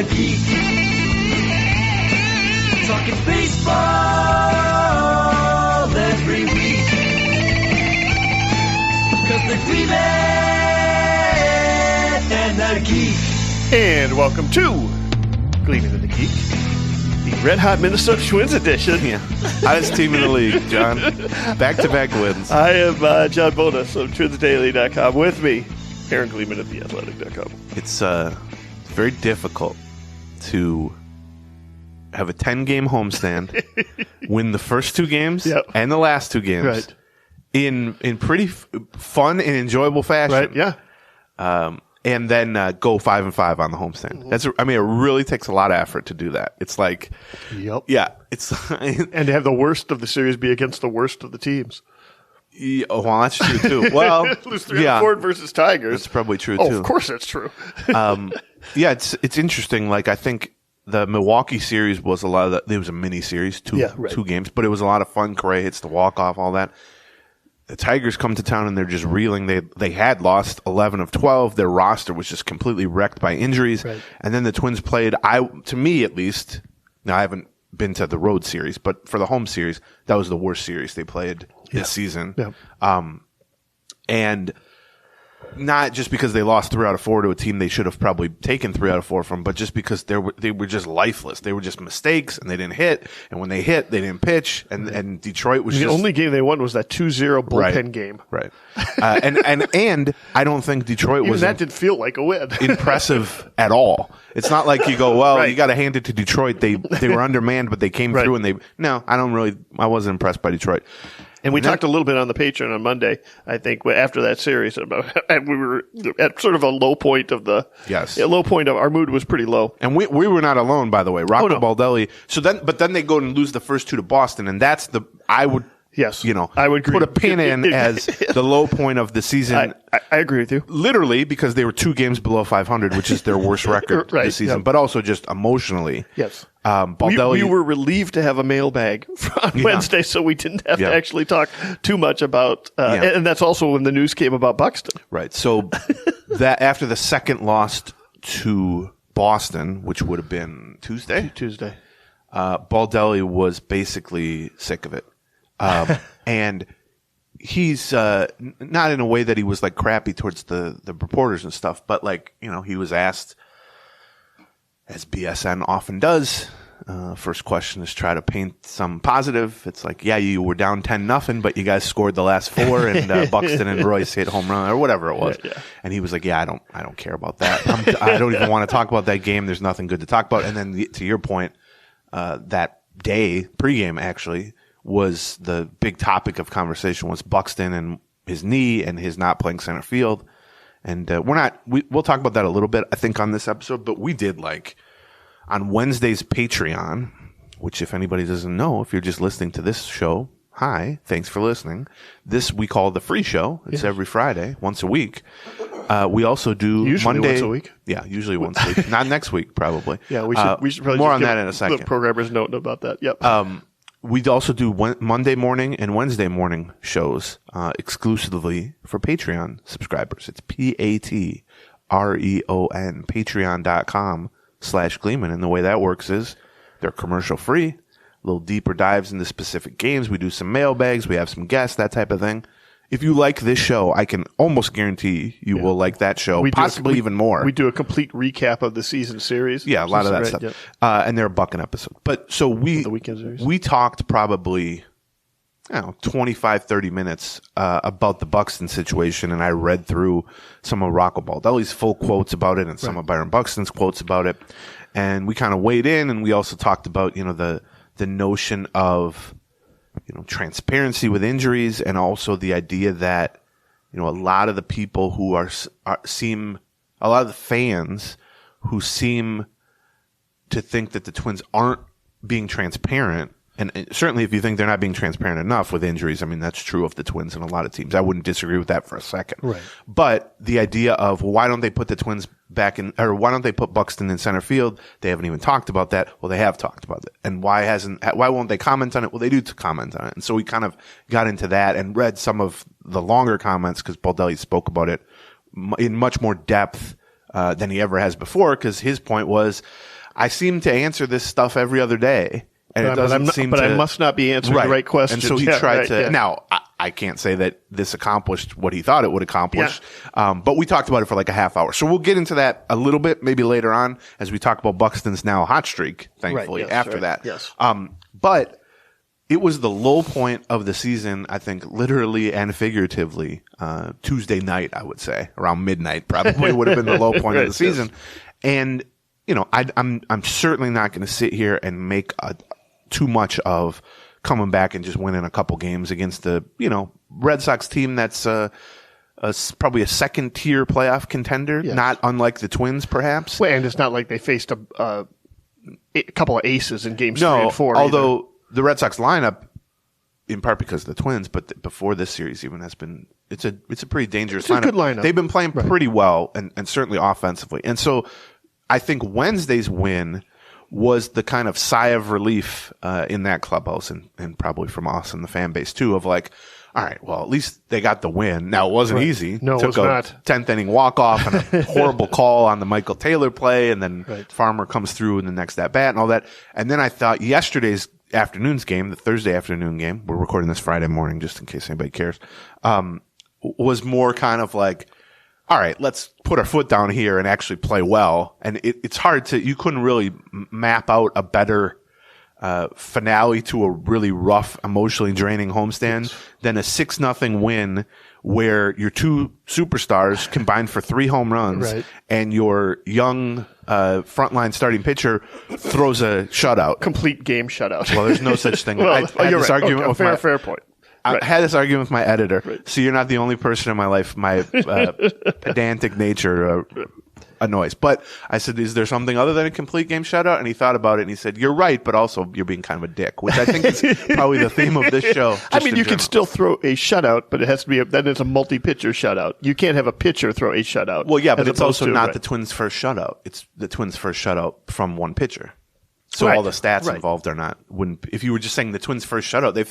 Geek. Talking baseball every week. 'Cause they're Gleeman and the Geek. And welcome to Gleeman and the Geek, the Red Hot Minnesota Twins edition. Yeah, hottest team in the league, John. Back-to-back wins. I am John Bonus of TwinsDaily.com. With me, Aaron Gleeman of TheAthletic.com. It's very difficult to have a 10-game homestand, win the first two games and the last two games Right. in pretty fun and enjoyable fashion. Right, yeah. And then go 5-5 on the homestand. It really takes a lot of effort to do that. It's like, it's And to have the worst of the series be against the worst of the teams. Yeah, well, that's true too. Well, lose 3-4 versus Tigers. That's probably true too. too. Of course, that's true. It's interesting. Like, I think the Milwaukee series was a lot of it was a mini series, two games, but it was a lot of fun. Correa hits the walk off, all that. The Tigers come to town and they're just reeling. They had lost 11 of 12. Their roster was just completely wrecked by injuries. Right. And then the Twins played, to me at least, now I haven't been to the road series, but for the home series, that was the worst series they played this season. Yeah. And not just because they lost 3 out of 4 to a team they should have probably taken 3 out of 4 from, but just because they were just lifeless. They were just mistakes, and they didn't hit. And when they hit, they didn't pitch. And Detroit was the only game they won was that 2-0 bullpen game. Right. And I don't think Detroit was that didn't feel like a win. impressive at all. It's not like you go, well, you got to hand it to Detroit. They were undermanned, but they came through and I wasn't impressed by Detroit. And we talked a little bit on the Patreon on Monday, I think, after that series, and we were at sort of a low point of our mood was pretty low. And we were not alone, by the way. Rocco Baldelli. But then they go and lose the first 2 to Boston, and that's I would agree. Put a pin in as the low point of the season. I agree with you. Literally, because they were 2 games below 500, which is their worst record this season, but also just emotionally. Yes. Baldelli, we were relieved to have a mailbag on Wednesday, so we didn't have to actually talk too much about, and that's also when the news came about Buxton. Right. So that after the second loss to Boston, which would have been Tuesday, Baldelli was basically sick of it. And he's not in a way that he was like crappy towards the reporters and stuff, but he was asked, as BSN often does, first question is try to paint some positive. It's like, you were down 10-0, but you guys scored the last 4, and Buxton and Royce hit home run or whatever it was. Yeah. And he was like, I don't care about that. I don't even want to talk about that game. There's nothing good to talk about. And then to your point, that day pregame actually was the big topic of conversation was Buxton and his knee and his not playing center field. And we'll talk about that a little bit, I think, on this episode, but we did on Wednesday's Patreon, which if anybody doesn't know, if you're just listening to this show, hi, thanks for listening. This we call the free show. It's every Friday, once a week. We also do usually Monday. Once a week? Yeah, usually once a week. Not next week, probably. Yeah, we should probably more on that in a second. The programmers note about that. Yep. We'd also do Monday morning and Wednesday morning shows exclusively for Patreon subscribers. It's Patreon, patreon.com/Gleeman. And the way that works is they're commercial free, a little deeper dives into specific games. We do some mailbags. We have some guests, that type of thing. If you like this show, I can almost guarantee you will like that show, possibly even more. We do a complete recap of the season series. Yeah, a lot of that stuff. Yep. And they're $1 an episode. But so the weekend series. We talked probably 25, 30 minutes about the Buxton situation, and I read through some of Rocco Baldelli's full quotes about it and some of Byron Buxton's quotes about it. And we kind of weighed in, and we also talked about, the notion of transparency with injuries, and also the idea that, a lot of the people who a lot of the fans who seem to think that the Twins aren't being transparent. And certainly if you think they're not being transparent enough with injuries, that's true of the Twins and a lot of teams. I wouldn't disagree with that for a second. Right. But the idea of, why don't they put the Twins back in, or why don't they put Buxton in center field? They haven't even talked about that. Well, they have talked about it. And why won't they comment on it? Well, they do comment on it. And so we kind of got into that and read some of the longer comments, because Baldelli spoke about it in much more depth than he ever has before, because his point was, I seem to answer this stuff every other day. And I must not be answering the right questions. And so he tried to. Yeah. Now, I can't say that this accomplished what he thought it would accomplish, but we talked about it for like a half hour. So we'll get into that a little bit, maybe later on, as we talk about Buxton's now hot streak, thankfully, after that. Yes. But it was the low point of the season, I think, literally and figuratively, Tuesday night, I would say, around midnight, probably would have been the low point of the season. And, I'm certainly not going to sit here and make too much of coming back and just winning a couple games against the, Red Sox team that's probably a second tier playoff contender, not unlike the Twins, perhaps. Well, and it's not like they faced a couple of aces in games 3 and 4. Although the Red Sox lineup, in part because of the Twins, but before this series even has been, it's a pretty dangerous lineup. It's a good lineup. They've been playing pretty well and certainly offensively. And so I think Wednesday's win was the kind of sigh of relief in that clubhouse and probably from us and the fan base too, of like, all right, well, at least they got the win. Now, it wasn't easy. No, it was not. 10th inning walk-off and a horrible call on the Michael Taylor play, and then Farmer comes through in the next at-bat and all that. And then I thought yesterday's afternoon's game, the Thursday afternoon game, we're recording this Friday morning just in case anybody cares, was more kind of like, all right, let's put our foot down here and actually play well. And it's hard you couldn't really map out a better finale to a really rough, emotionally draining homestand than a 6-0 win where your two superstars combined for 3 home runs and your young frontline starting pitcher throws a shutout. Complete game shutout. Well, there's no such thing. I had this argument with fair point. I had this argument with my editor. So you're not the only person in my life my pedantic nature annoys. But I said, is there something other than a complete game shutout? And he thought about it and he said, you're right, but also you're being kind of a dick, which I think is probably the theme of this show. I mean, you can still throw a shutout, but it has to be then it's a multi-pitcher shutout. You can't have a pitcher throw a shutout. Well, yeah, but it's also not the Twins' first shutout. It's the Twins' first shutout from one pitcher. So all the stats involved are not. If you were just saying the Twins' first shutout, they've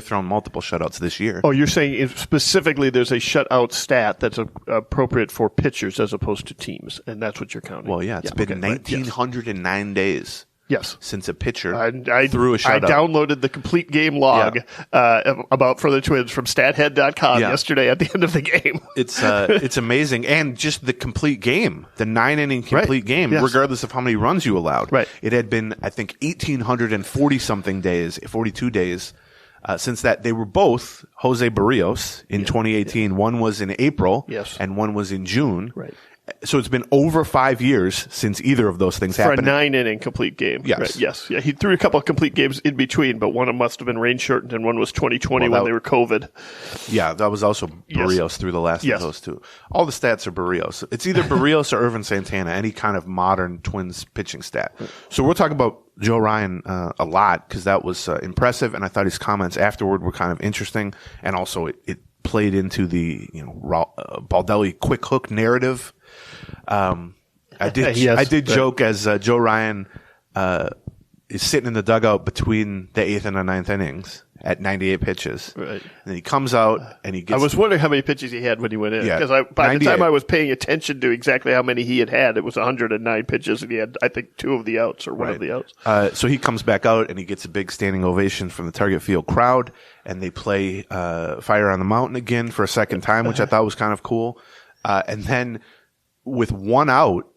thrown multiple shutouts this year. Oh, you're saying specifically there's a shutout stat that's appropriate for pitchers as opposed to teams, and that's what you're counting. Well, yeah, it's been 1,909 days. Yes. Since a pitcher I threw a shutout. I downloaded the complete game log for the Twins from stathead.com yesterday at the end of the game. It's amazing. And just the complete game, the 9-inning complete game, regardless of how many runs you allowed. Right. It had been, I think, 1,840-something days, 42 days, since that. They were both Jose Barrios in 2018. One was in April and one was in June. Right. So it's been over 5 years since either of those things happened. For a 9-inning complete game. Yes. Right. Yes. Yeah. He threw a couple of complete games in between, but one of them must have been rain shortened and one was 2020 when they were COVID. Yeah, that was also Barrios through the last of those two. All the stats are Barrios. It's either Barrios or Irvin Santana, any kind of modern Twins pitching stat. So we'll talk about Joe Ryan a lot because that was impressive, and I thought his comments afterward were kind of interesting, and also it played into the Baldelli quick hook narrative. I did joke as Joe Ryan is sitting in the dugout between the 8th and the 9th innings at 98 pitches. Right. And then he comes out and he gets... I was wondering how many pitches he had when he went in. Because by the time I was paying attention to exactly how many he had, it was 109 pitches and he had, I think, 2 of the outs or one of the outs. So he comes back out and he gets a big standing ovation from the Target Field crowd, and they play Fire on the Mountain again for a second time, which I thought was kind of cool. And then with 1 out,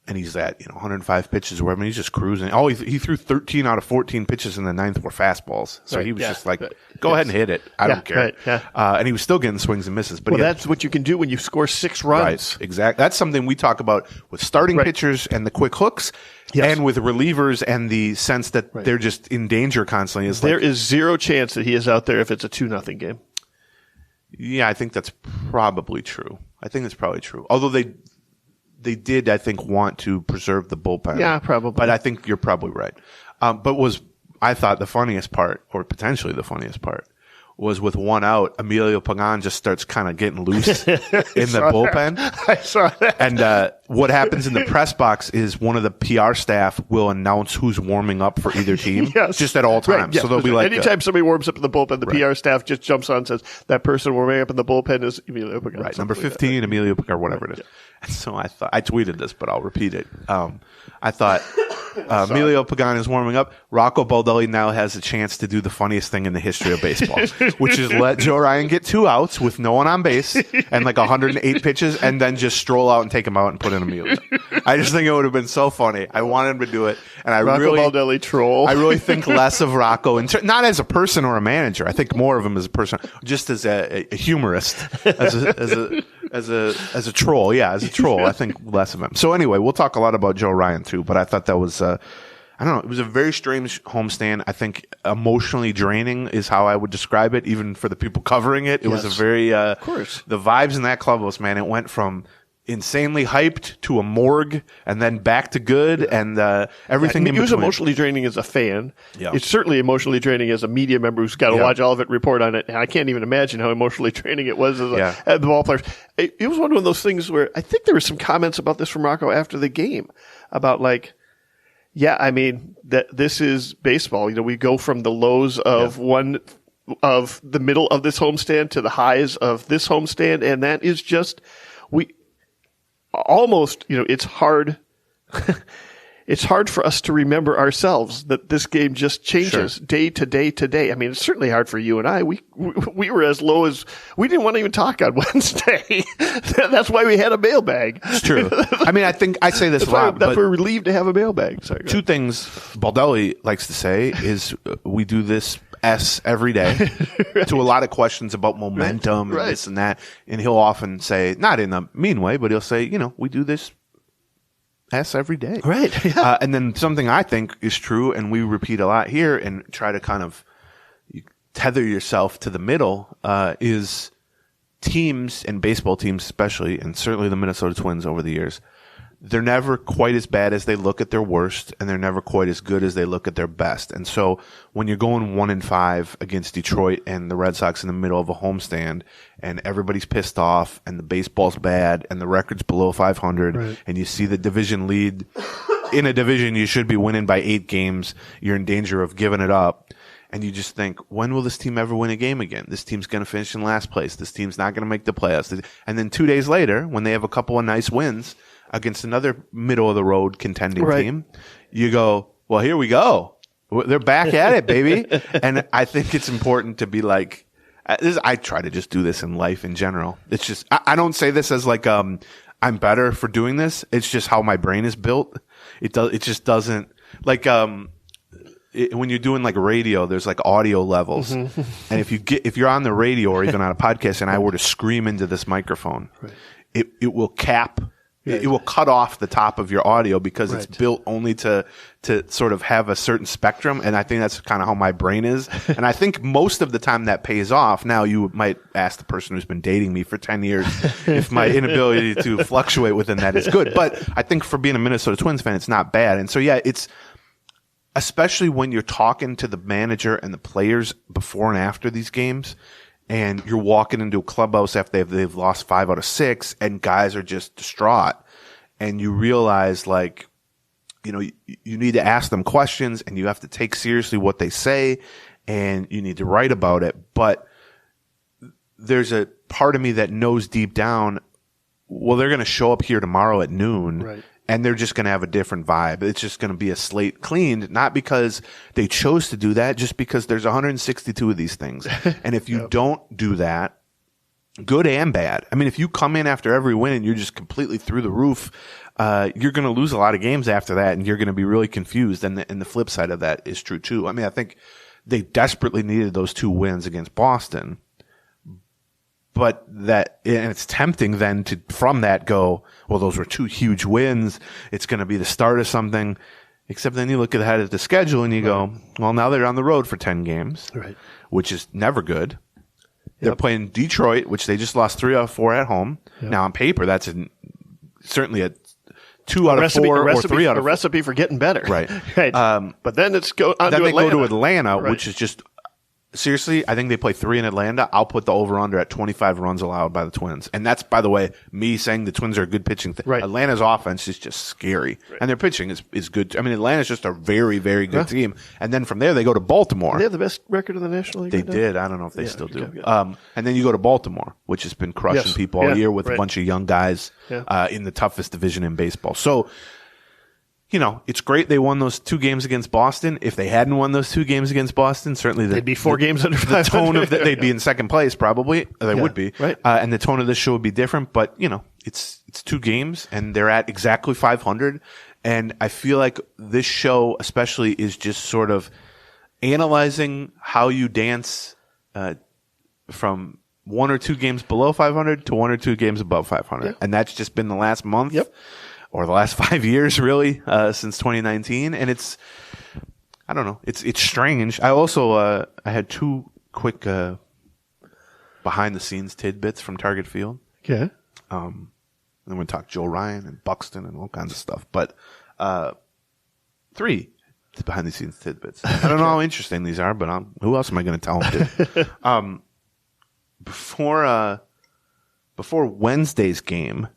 and he's at 105 pitches or whatever, and he's just cruising. Oh, he threw 13 out of 14 pitches in the 9th were fastballs. So he was just like, go ahead and hit it. I don't care. And he was still getting swings and misses. But that's what you can do when you score 6 runs. Right, exactly. That's something we talk about with starting pitchers and the quick hooks, and with relievers and the sense that they're just in danger constantly. There is zero chance that he is out there if it's a 2-0 game. Yeah, I think that's probably true. Although they did, I think, want to preserve the bullpen. Yeah, probably. But I think you're probably right. But I thought the funniest part, or potentially the funniest part, was with one out, Emilio Pagan just starts kind of getting loose in the bullpen. I saw that. And what happens in the press box is one of the PR staff will announce who's warming up for either team just at all times. Right, yes. So they'll be like, anytime somebody warms up in the bullpen, the PR staff just jumps on and says, that person warming up in the bullpen is Emilio Pagan. Right, number 15, Emilio Pagan, or whatever it is. And so I tweeted this, but I'll repeat it. I thought Emilio Pagan is warming up. Rocco Baldelli now has a chance to do the funniest thing in the history of baseball, which is let Joe Ryan get 2 outs with no one on base and like 108 pitches, and then just stroll out and take him out and put in Emilio. I just think it would have been so funny. I wanted him to do it, and Rocco Baldelli troll. I really think less of Rocco, not as a person or a manager. I think more of him as a person, just as a humorist, as a troll. Yeah, as a troll. I think less of him. So anyway, we'll talk a lot about Joe Ryan too, but I thought that was, I don't know, it was a very strange homestand. I think emotionally draining is how I would describe it, even for the people covering it. It was a very, of course. The vibes in that clubhouse, man, it went from insanely hyped to a morgue and then back to good and everything in between. It was emotionally draining as a fan. Yeah. It's certainly emotionally draining as a media member who's got to watch all of it, report on it. And I can't even imagine how emotionally draining it was as at the ballplayers. It was one of those things where I think there were some comments about this from Rocco after the game about like, I mean, that this is baseball. You know, we go from the lows of of the middle of this homestand to the highs of this homestand. And that is just, almost, it's hard. It's hard for us to remember ourselves that this game just changes day to day to day. I mean, it's certainly hard for you and I. We were as low as we didn't want to even talk on Wednesday. That's why we had a mailbag. It's true. I mean, I think I say this a lot. That's why we're relieved to have a mailbag. Sorry, two things Baldelli likes to say is we do this every day to a lot of questions about momentum and this and that. And he'll often say, not in a mean way, but he'll say, we do this every day. Right. Yeah. And then something I think is true, and we repeat a lot here and try to kind of tether yourself to the middle, is teams and baseball teams especially, and certainly the Minnesota Twins over the years, they're never quite as bad as they look at their worst, and they're never quite as good as they look at their best. And so when you're going 1-5 against Detroit and the Red Sox in the middle of a homestand, and everybody's pissed off, and the baseball's bad, and the record's below 500, and you see the division lead in a division you should be winning by 8 games, you're in danger of giving it up. And you just think, when will this team ever win a game again? This team's going to finish in last place. This team's not going to make the playoffs. And then 2 days later, when they have a couple of nice wins against another middle-of-the-road contending team, you go, well, here we go. They're back at it, baby. And I think it's important to be like, I try to just do this in life in general. It's just, I don't say this as like, I'm better for doing this. It's just how my brain is built. It just doesn't, like, when you're doing like radio, there's like audio levels. And if you're on the radio or even on a podcast and I were to scream into this microphone, it will cap. It will cut off the top of your audio because it's built only to sort of have a certain spectrum. And I think that's kind of how my brain is. And I think most of the time that pays off. Now you might ask the person who's been dating me for 10 years if my inability to fluctuate within that is good. But I think for being a Minnesota Twins fan, it's not bad. And so, it's especially when you're talking to the manager and the players before and after these games, and you're walking into a clubhouse after they've lost 5 out of 6 and guys are just distraught, and you realize like, you need to ask them questions and you have to take seriously what they say and you need to write about it. But there's a part of me that knows deep down, well, they're going to show up here tomorrow at noon. And they're just going to have a different vibe. It's just going to be a slate cleaned, not because they chose to do that, just because there's 162 of these things. And if you don't do that, good and bad. I mean, if you come in after every win and you're just completely through the roof, you're going to lose a lot of games after that, and you're going to be really confused. And the flip side of that is true too. I mean, I think they desperately needed those 2 wins against Boston. But and it's tempting then to, from that, go, well, those were 2 huge wins. It's going to be the start of something. Except then you look ahead at the schedule and you go, well, now they're on the road for 10 games, which is never good. They're playing Detroit, which they just lost 3 out of 4 at home. Now on paper, that's certainly a 2 out of 4 or 3 out of 4. A recipe for getting better. Right. But then it's go to Atlanta. They go to Atlanta, which is just seriously, I think they play 3 in Atlanta. I'll put the over-under at 25 runs allowed by the Twins. And that's, by the way, me saying the Twins are a good pitching thing. Right. Atlanta's offense is just scary. Right. And their pitching is good. I mean, Atlanta's just a very, very good team. And then from there, they go to Baltimore. They have the best record in the National League. They did. I don't know if they still do. And then you go to Baltimore, which has been crushing people all year with a bunch of young guys in the toughest division in baseball. So, you know, it's great they won those 2 games against Boston. If they hadn't won those 2 games against Boston, certainly they'd be 4 games under 500. The tone of they'd be in second place probably. They would be. Right. And the tone of this show would be different. But, you know, it's 2 games and they're at exactly 500. And I feel like this show especially is just sort of analyzing how you dance from 1 or 2 games below 500 to 1 or 2 games above 500. Yeah. And that's just been the last month. Yep. Or the last 5 years, really, since 2019. And it's, I don't know, it's strange. I also, I had 2 quick, behind the scenes tidbits from Target Field. Okay. And then we talk Joe Ryan and Buxton and all kinds of stuff. But, 3 behind the scenes tidbits. I don't know how interesting these are, but who else am I going to tell them to? Before Wednesday's game,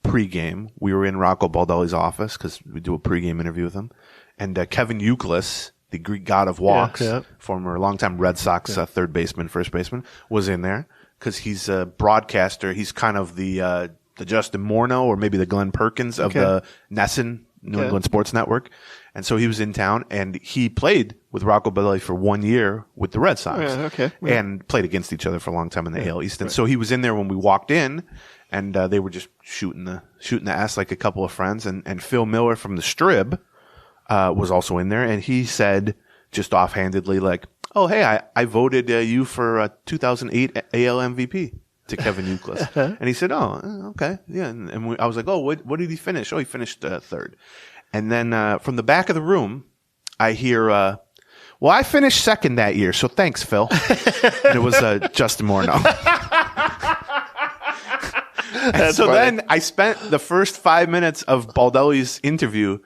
pregame, we were in Rocco Baldelli's office because we do a pregame interview with him. And Kevin Youkilis, the Greek god of walks, former longtime Red Sox third baseman, first baseman, was in there because he's a broadcaster. He's kind of the Justin Morneau or maybe the Glenn Perkins of the NESN, New England Sports Network. And so he was in town, and he played with Rocco Baldelli for 1 year with the Red Sox. And played against each other for a long time in the AL East. And so he was in there when we walked in. And they were just shooting the ass like a couple of friends. And Phil Miller from the Strib was also in there. And he said just offhandedly like, oh, hey, I voted you for 2008 AL MVP to Kevin Youkilis. And he said, oh, okay. Yeah. And I was like, oh, what did he finish? Oh, he finished 3rd. And then from the back of the room, I hear, well, I finished 2nd that year. So thanks, Phil. And it was Justin Morneau. And so then I spent the first 5 minutes of Baldelli's interview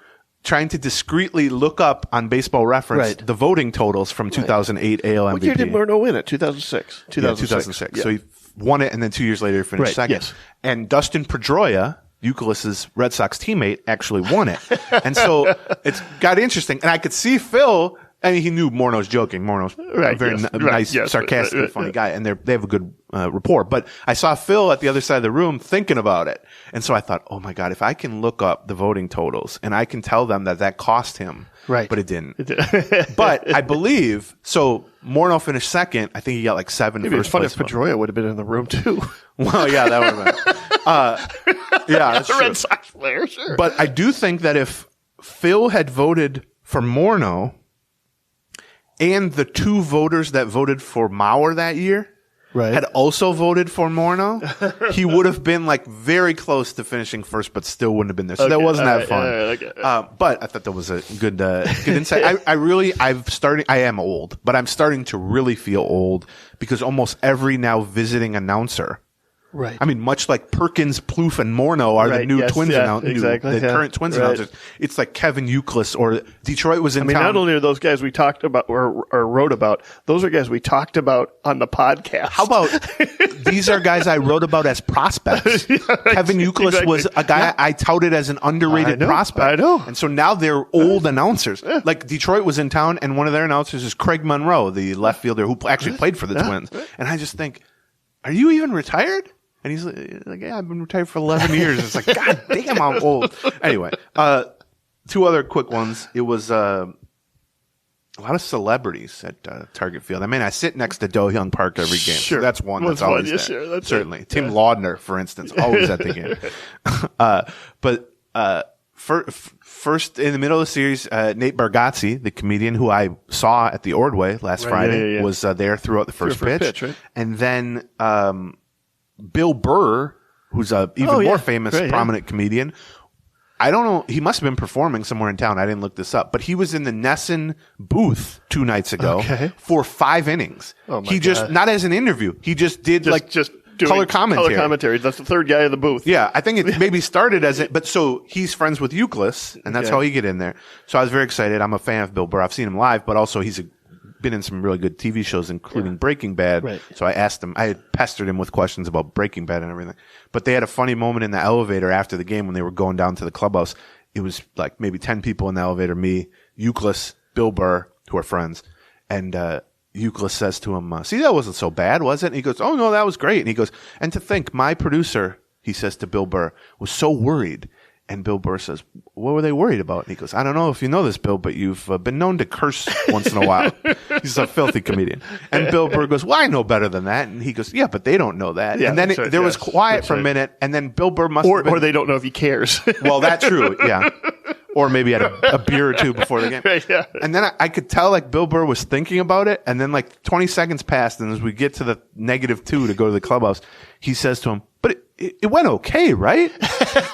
trying to discreetly look up on Baseball Reference the voting totals from 2008 AL MVP. What year did Morneau win it? 2006. 2006. Yeah. So he won it, and then 2 years later he finished 2nd. Yes. And Dustin Pedroia, Youkilis's Red Sox teammate, actually won it. And so it's got interesting. And I could see Phil. I mean, he knew Morneau's joking. Morneau's a very nice, sarcastic, funny guy, and they have a good rapport. But I saw Phil at the other side of the room thinking about it, and so I thought, oh my God, if I can look up the voting totals and I can tell them that cost him, but it didn't. But I believe so. Morneau finished 2nd. I think he got like 7 Maybe first it's funny place. if Pedroia would have been in the room too. Well, yeah, that would have been. Yeah, that's the true. Red Sox player, sure. But I do think that if Phil had voted for Morneau, and the 2 voters that voted for Mauer that year had also voted for Morneau, he would have been like very close to finishing 1st, but still wouldn't have been there. So that wasn't that fun. But I thought that was a good insight. I am old, but I'm starting to really feel old because almost every now visiting announcer. Right. I mean, much like Perkins, Plouffe, and Morneau are the new Twins announcers, the current Twins announcers. It's like Kevin Youkilis or Detroit was in town. I mean, not only are those guys we talked about or wrote about, those are guys we talked about on the podcast. How about these are guys I wrote about as prospects? Kevin Youkilis was a guy I touted as an underrated prospect. I know. And so now they're old announcers. Like Detroit was in town, and one of their announcers is Craig Monroe, the left fielder who actually played for the Twins. And I just think, are you even retired? And he's like, yeah, I've been retired for 11 years. It's like, God damn, I'm old. Anyway, 2 other quick ones. It was a lot of celebrities at Target Field. I mean, I sit next to Do Hyun Park every game. Sure. So that's one that's always there. Sure, that's certainly. Tim Laudner, for instance, always at the game. But first, in the middle of the series, Nate Bargatze, the comedian who I saw at the Ordway last Friday, was there throughout the first pitch. And then Bill Burr, who's a even more famous, prominent comedian. I don't know. He must have been performing somewhere in town. I didn't look this up, but he was in the NESN booth 2 nights ago for 5 innings. Oh my he just, God. Not as an interview. He just did just color commentary. Color commentary. That's the 3rd guy in the booth. Yeah. I think it maybe started as it, but so he's friends with Youkilis and that's how he get in there. So I was very excited. I'm a fan of Bill Burr. I've seen him live, but also he's a been in some really good TV shows, including Breaking Bad. Right. So I asked him, I had pestered him with questions about Breaking Bad and everything. But they had a funny moment in the elevator after the game when they were going down to the clubhouse. It was like maybe 10 people in the elevator, me, Euclid, Bill Burr, who are friends. And Euclid says to him, see, that wasn't so bad, was it? And he goes, oh, no, that was great. And he goes, and to think, my producer, he says to Bill Burr, was so worried. And Bill Burr says, what were they worried about? And he goes, I don't know if you know this, Bill, but you've been known to curse once in a while. He's a filthy comedian. And Bill Burr goes, well, I know better than that. And he goes, yeah, but they don't know that. Yeah, and then there was quiet for a minute. And then Bill Burr must have been, or they don't know if he cares. Well, that's true. Yeah. Or maybe had a beer or two before the game. Right, yeah. And then I could tell like Bill Burr was thinking about it. And then like 20 seconds passed. And as we get to the -2 to go to the clubhouse, he says to him, but it went okay, right?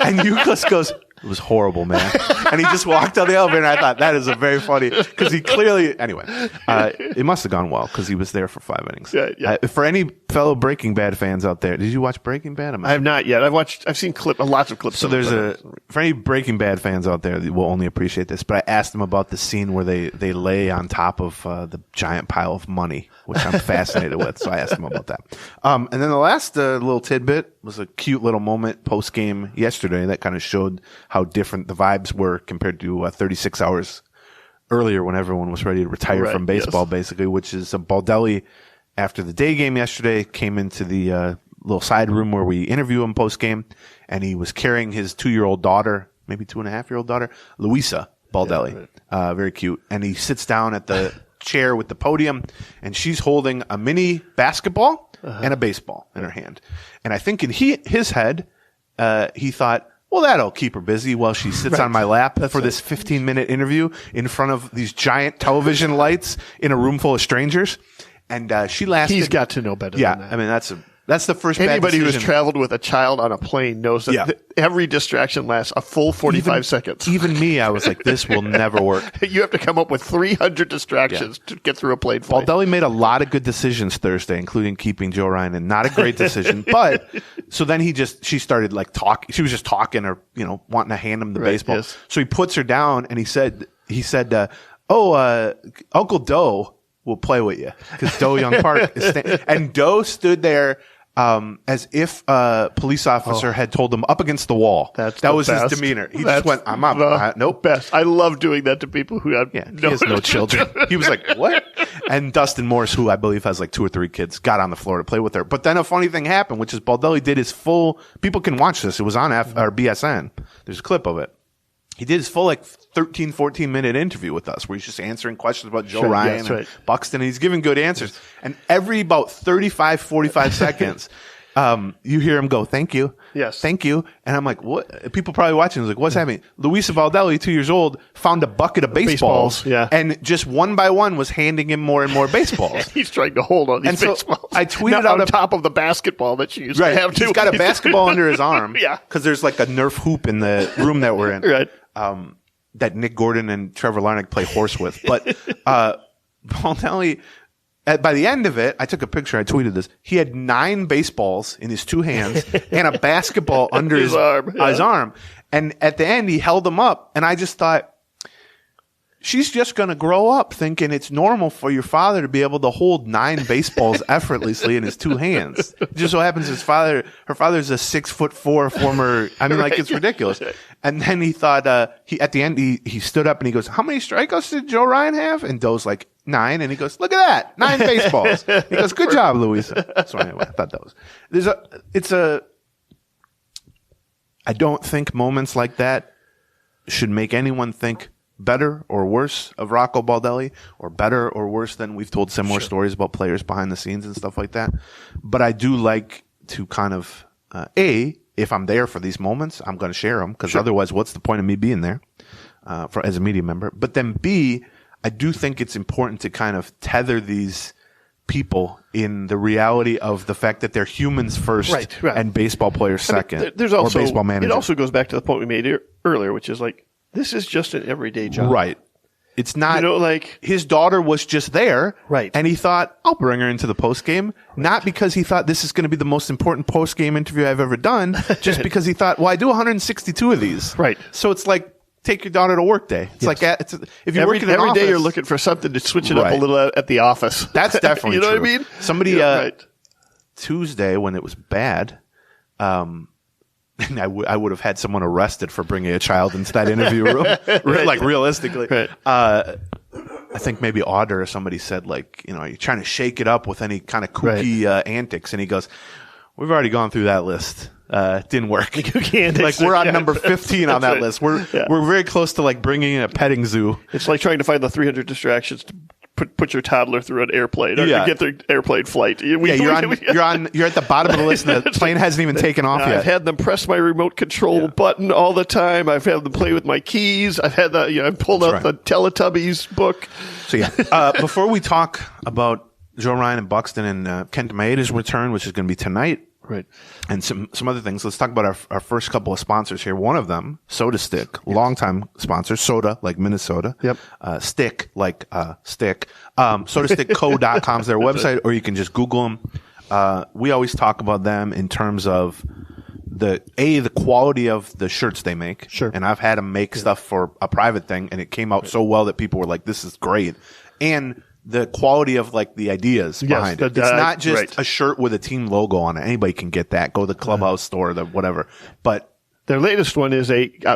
And Euclid goes, it was horrible, man. And he just walked out the elevator, and I thought that is a very funny, because he clearly, anyway, it must have gone well because he was there for 5 innings. Yeah. For any fellow Breaking Bad fans out there, did you watch Breaking Bad? I have not yet. I've seen lots of clips. So for any Breaking Bad fans out there, will only appreciate this, but I asked them about the scene where they lay on top of the giant pile of money, which I'm fascinated with. So I asked them about that. And then the last little tidbit was a cute little moment post game yesterday that kind of showed how different the vibes were compared to 36 hours earlier when everyone was ready to retire from baseball, basically, which is Baldelli, after the day game yesterday, came into the little side room where we interview him post game, and he was carrying his 2-year-old daughter, maybe 2.5-year-old daughter, Luisa Baldelli. Very cute. And he sits down at the chair with the podium, and she's holding a mini basketball and a baseball in her hand. And I think in his head, he thought, well, that'll keep her busy while she sits on my lap for this 15-minute interview in front of these giant television lights in a room full of strangers. And she lasted. He's got to know better than that. I mean, that's the first Anybody bad who has traveled with a child on a plane knows that every distraction lasts a full 45 seconds. Even me, I was like, this will never work. You have to come up with 300 distractions to get through a plane flight. Baldelli made a lot of good decisions Thursday, including keeping Joe Ryan, and not a great decision. But so then she started like talking. She was just talking or, wanting to hand him the baseball. Yes. So he puts her down and he said, Uncle Doe will play with you, because Doe Young Park is and Doe stood there as if a police officer had told him up against the wall. That was his demeanor. He just went, I'm up. Nope. Best. I love doing that to people who have he has no children. He was like, what? And Dustin Morse, who I believe has like 2 or 3 kids, got on the floor to play with her. But then a funny thing happened, which is Baldelli did his full, people can watch this. It was on BSN. There's a clip of it. He did his full 13, 14-minute interview with us where he's just answering questions about Joe Ryan and Buxton, and he's giving good answers. And every about 35, 45 seconds, you hear him go, thank you. Yes. Thank you. And I'm like, what? People probably watching is like, what's happening? Luisa Baldelli, 2 years old, found a bucket of baseballs. And just one by one was handing him more and more baseballs. He's trying to hold on these baseballs. I tweeted out on top of the basketball that she used to have too. He's got a basketball under his arm. Yeah. Because there's like a Nerf hoop in the room that we're in. Right. That Nick Gordon and Trevor Larnach play horse with. But Baldelli, by the end of it, I took a picture. I tweeted this. He had 9 baseballs in his 2 hands and a basketball under his arm. And at the end, he held them up. And I just thought, she's just going to grow up thinking it's normal for your father to be able to hold 9 baseballs effortly in his 2 hands. It just so happens her father's a 6'4" former, it's ridiculous. And then he thought, at the end, he stood up and he goes, how many strikeouts did Joe Ryan have? And Doe's like, 9. And he goes, look at that, 9 baseballs. He goes, good job, Luisa. So anyway, I thought that was, I don't think moments like that should make anyone think better or worse of Rocco Baldelli, or better or worse than we've told similar stories about players behind the scenes and stuff like that. But I do like to kind of, if I'm there for these moments, I'm going to share them, because otherwise what's the point of me being there as a media member? But then B, I do think it's important to kind of tether these people in the reality of the fact that they're humans first and baseball players second, there's also, or baseball managers. It also goes back to the point we made earlier, which is like, this is just an everyday job. Right. It's not, his daughter was just there. Right. And he thought, I'll bring her into the post game. Not because he thought this is going to be the most important post game interview I've ever done, just because he thought, well, I do 162 of these. Right. So it's like, take your daughter to work day. It's like if you're working in an every office, day you're looking for something to switch it up a little at the office. That's definitely you know true. what I mean? Somebody Tuesday when it was bad, and I would have had someone arrested for bringing a child into that interview room. Like realistically, right. I think maybe Audra or somebody said like, you're trying to shake it up with any kind of kooky antics, and he goes, "We've already gone through that list. It didn't work. Like we're on number 15 on that list. We're very close to like bringing in a petting zoo. It's like trying to find the 300 distractions to put your toddler through an airplane or get their airplane flight. You're at the bottom of the list, and the plane hasn't even taken off yet. I've had them press my remote control button all the time. I've had them play with my keys. I've had I pulled out the Teletubbies book. So before we talk about Joe Ryan and Buxton and Kenta Maeda's return, which is going to be tonight. Right. And some other things. Let's talk about our first couple of sponsors here. One of them, Soda Stick, longtime sponsor. Soda, like Minnesota. Yep. Stick, like stick. SodaStickCo.com is their website, or you can just Google them. We always talk about them in terms of the quality of the shirts they make. Sure. And I've had them make stuff for a private thing, and it came out so well that people were like, this is great. And the quality of like the ideas behind it. It's not just a shirt with a team logo on it. Anybody can get that. Go to the Clubhouse store, the whatever. But their latest one is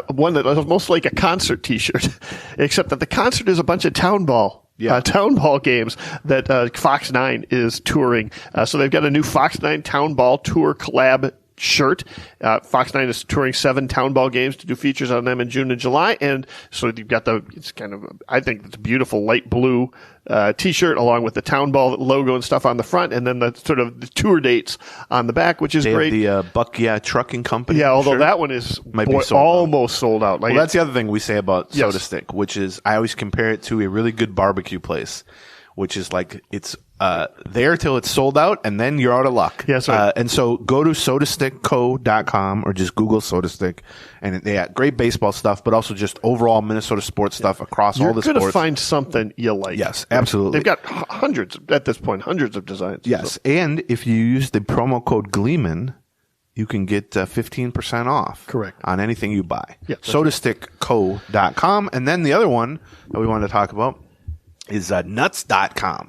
one that is most like a concert T-shirt, except that the concert is a bunch of town ball games that Fox 9 is touring. So they've got a new Fox 9 Town Ball Tour collab shirt. Fox 9 is touring 7 town ball games to do features on them in June and July. And so you've got I think it's a beautiful light blue T-shirt along with the town ball logo and stuff on the front, and then the sort of the tour dates on the back, which is great. The Buck Trucking Company. Yeah, although that one is almost sold out. Well, that's the other thing we say about Soda Stick, which is I always compare it to a really good barbecue place, which is like it's there till it's sold out, and then you're out of luck. Yes, right. And so go to sodastickco.com or just Google Soda Stick, and they got great baseball stuff, but also just overall Minnesota sports stuff across all the sports. You're going to find something you like. Yes, absolutely. They've got hundreds of designs. Yes, and if you use the promo code Gleeman, you can get 15% off. Correct. On anything you buy. Yeah, sodastickco.com. And then the other one that we wanted to talk about is nuts.com,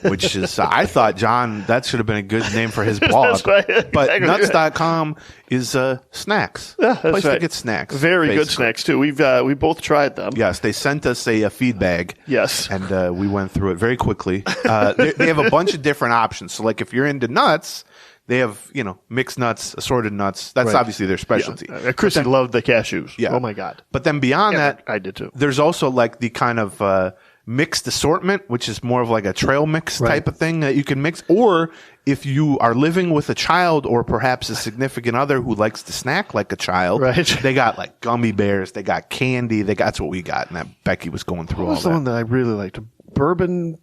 which is, I thought, John, that should have been a good name for his blog. That's right. But nuts.com is snacks. Yeah, that's place right. to get snacks. Very good snacks, too. We both tried them. Yes, they sent us a feedback. Yes. And we went through it very quickly. They have a bunch of different options. So, like, if you're into nuts, they have, mixed nuts, assorted nuts. That's obviously their specialty. Yeah. Chrissy loved the cashews. Yeah. Oh, my God. But then beyond that, I did, too. There's also, like, the kind of mixed assortment, which is more of like a trail mix type of thing that you can mix. Or if you are living with a child or perhaps a significant other who likes to snack like a child, they got like gummy bears, they got candy, that's what we got. And that Becky was going through all that. What was the one that I really liked? Bourbon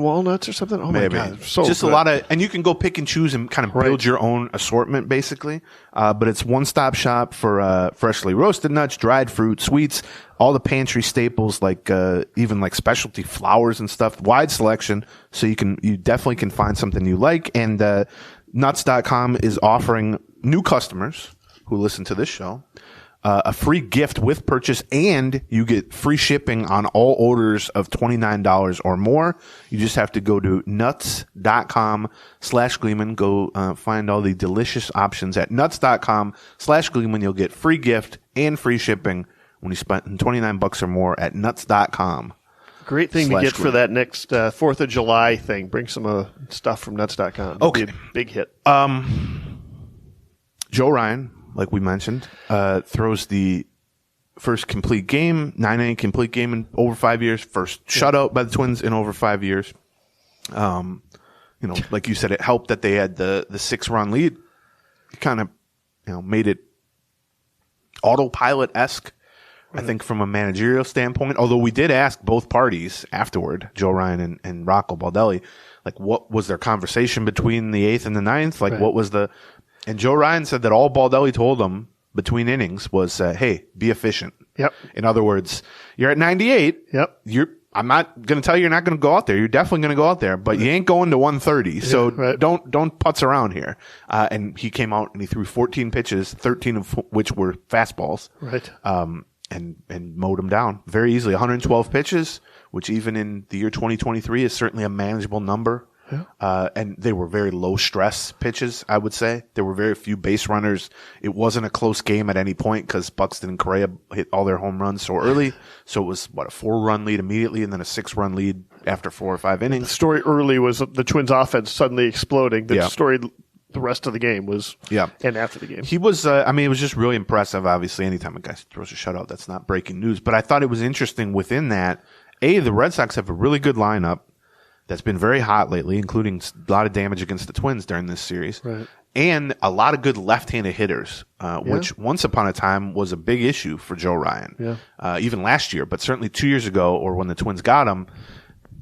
walnuts or something? Oh, my God. So just good. A lot of, and you can go pick and choose and kind of build your own assortment, basically. But it's one-stop shop for freshly roasted nuts, dried fruit, sweets, all the pantry staples, like even like specialty flours and stuff. Wide selection, so you definitely can find something you like. And nuts.com is offering new customers who listen to this show a free gift with purchase, and you get free shipping on all orders of $29 or more. You just have to go to nuts.com/Gleeman. Go find all the delicious options at nuts.com/Gleeman. You'll get free gift and free shipping when you spend $29 or more at nuts.com. Great thing to get for that next 4th of July thing. Bring some stuff from nuts.com. Okay. Be a big hit. Joe Ryan, like we mentioned, throws the first complete game, 9-inning complete game in over 5 years. First shutout by the Twins in over 5 years. Like you said, it helped that they had the 6-run lead. It kind of, made it autopilot-esque, I think, from a managerial standpoint. Although we did ask both parties afterward, Joe Ryan and Rocco Baldelli, like, what was their conversation between the 8th and the 9th? Like, what was the... And Joe Ryan said that all Baldelli told him between innings was, hey, be efficient. Yep. In other words, you're at 98. Yep. I'm not going to tell you you're not going to go out there. You're definitely going to go out there, but you ain't going to 130. So don't putz around here. And he came out and he threw 14 pitches, 13 of which were fastballs. Right. and mowed him down very easily. 112 pitches, which even in the year 2023 is certainly a manageable number. Yeah. And they were very low stress pitches, I would say. There were very few base runners. It wasn't a close game at any point because Buxton and Correa hit all their home runs so early. So it was, a 4-run lead immediately and then a 6-run lead after 4 or 5 innings. The story early was the Twins offense suddenly exploding. The story the rest of the game was, and after the game. He was, it was just really impressive, obviously. Anytime a guy throws a shutout, that's not breaking news. But I thought it was interesting within that, the Red Sox have a really good lineup that's been very hot lately, including a lot of damage against the Twins during this series. Right. And a lot of good left-handed hitters, which once upon a time was a big issue for Joe Ryan. Even last year, but certainly 2 years ago, or when the Twins got him,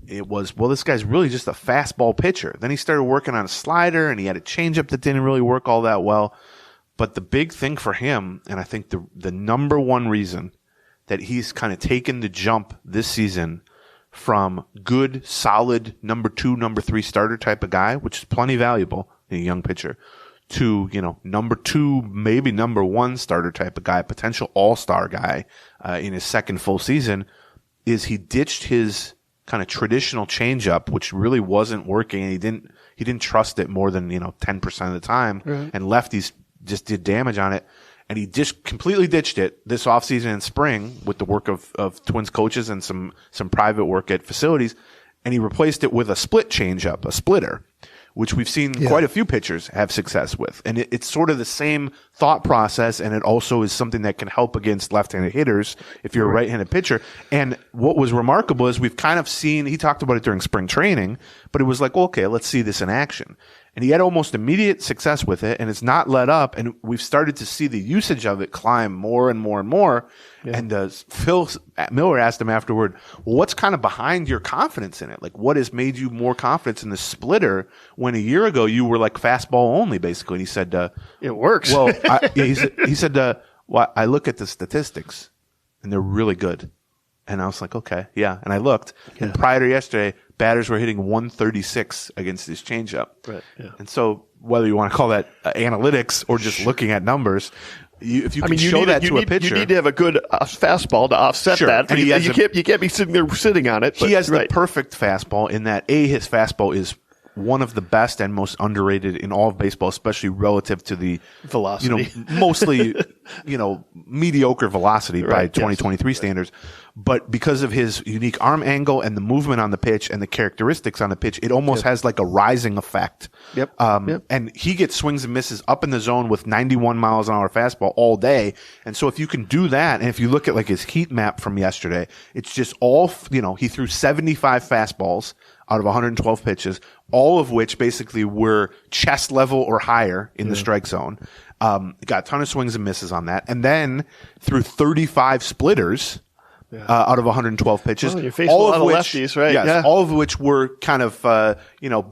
it was, this guy's really just a fastball pitcher. Then he started working on a slider, and he had a changeup that didn't really work all that well. But the big thing for him, and I think the number one reason that he's kind of taken the jump this season from good, solid number 2, number 3 starter type of guy, which is plenty valuable in a young pitcher, to, number 2, maybe number 1 starter type of guy, potential all-star guy in his second full season, is he ditched his kind of traditional changeup, which really wasn't working, and he didn't trust it more than 10% of the time, and lefties just did damage on it. And he just completely ditched it this offseason and spring with the work of Twins coaches and some private work at facilities. And he replaced it with a split changeup, a splitter, which we've seen quite a few pitchers have success with. And it's sort of the same thought process. And it also is something that can help against left-handed hitters if you're a right-handed pitcher. And what was remarkable is we've kind of seen, he talked about it during spring training, but it was like, okay, let's see this in action. And he had almost immediate success with it, and it's not let up. And we've started to see the usage of it climb more and more and more. Yeah. And Phil Miller asked him afterward, well, what's kind of behind your confidence in it? Like, what has made you more confident in the splitter when a year ago you were like fastball only, basically? And he said, it works. Well, he said, well, I look at the statistics, and they're really good. And I was like, okay, yeah. And I looked, and prior to yesterday, batters were hitting 136 against his changeup. Right. Yeah. And so whether you want to call that analytics or just looking at numbers, if you can show that to a pitcher. You need to have a good fastball to offset that. And you can't be sitting on it. He has the perfect fastball in that, his fastball is one of the best and most underrated in all of baseball, especially relative to the velocity, mostly, mediocre velocity by 2023 standards. But because of his unique arm angle and the movement on the pitch and the characteristics on the pitch, it almost has like a rising effect. And he gets swings and misses up in the zone with 91 miles an hour fastball all day. And so if you can do that, and if you look at like his heat map from yesterday, it's just all, he threw 75 fastballs out of 112 pitches, all of which basically were chest level or higher in the strike zone. Got a ton of swings and misses on that. And then threw 35 splitters out of 112 pitches. Well, you're facing a lot of lefties, right? Yes, all of which were kind of,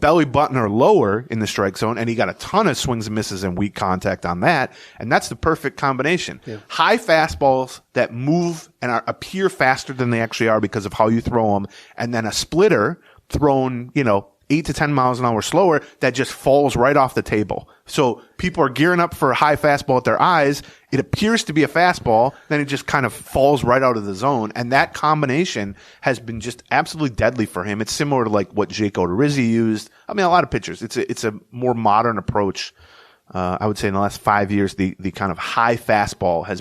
belly button or lower in the strike zone. And he got a ton of swings and misses and weak contact on that. And that's the perfect combination. Yeah. High fastballs that move and appear faster than they actually are because of how you throw them. And then a splitter thrown, 8 to 10 miles an hour slower that just falls right off the table. So people are gearing up for a high fastball at their eyes. It appears to be a fastball. Then it just kind of falls right out of the zone. And that combination has been just absolutely deadly for him. It's similar to like what Jake Odorizzi used. A lot of pitchers. It's a more modern approach. I would say in the last 5 years, the kind of high fastball has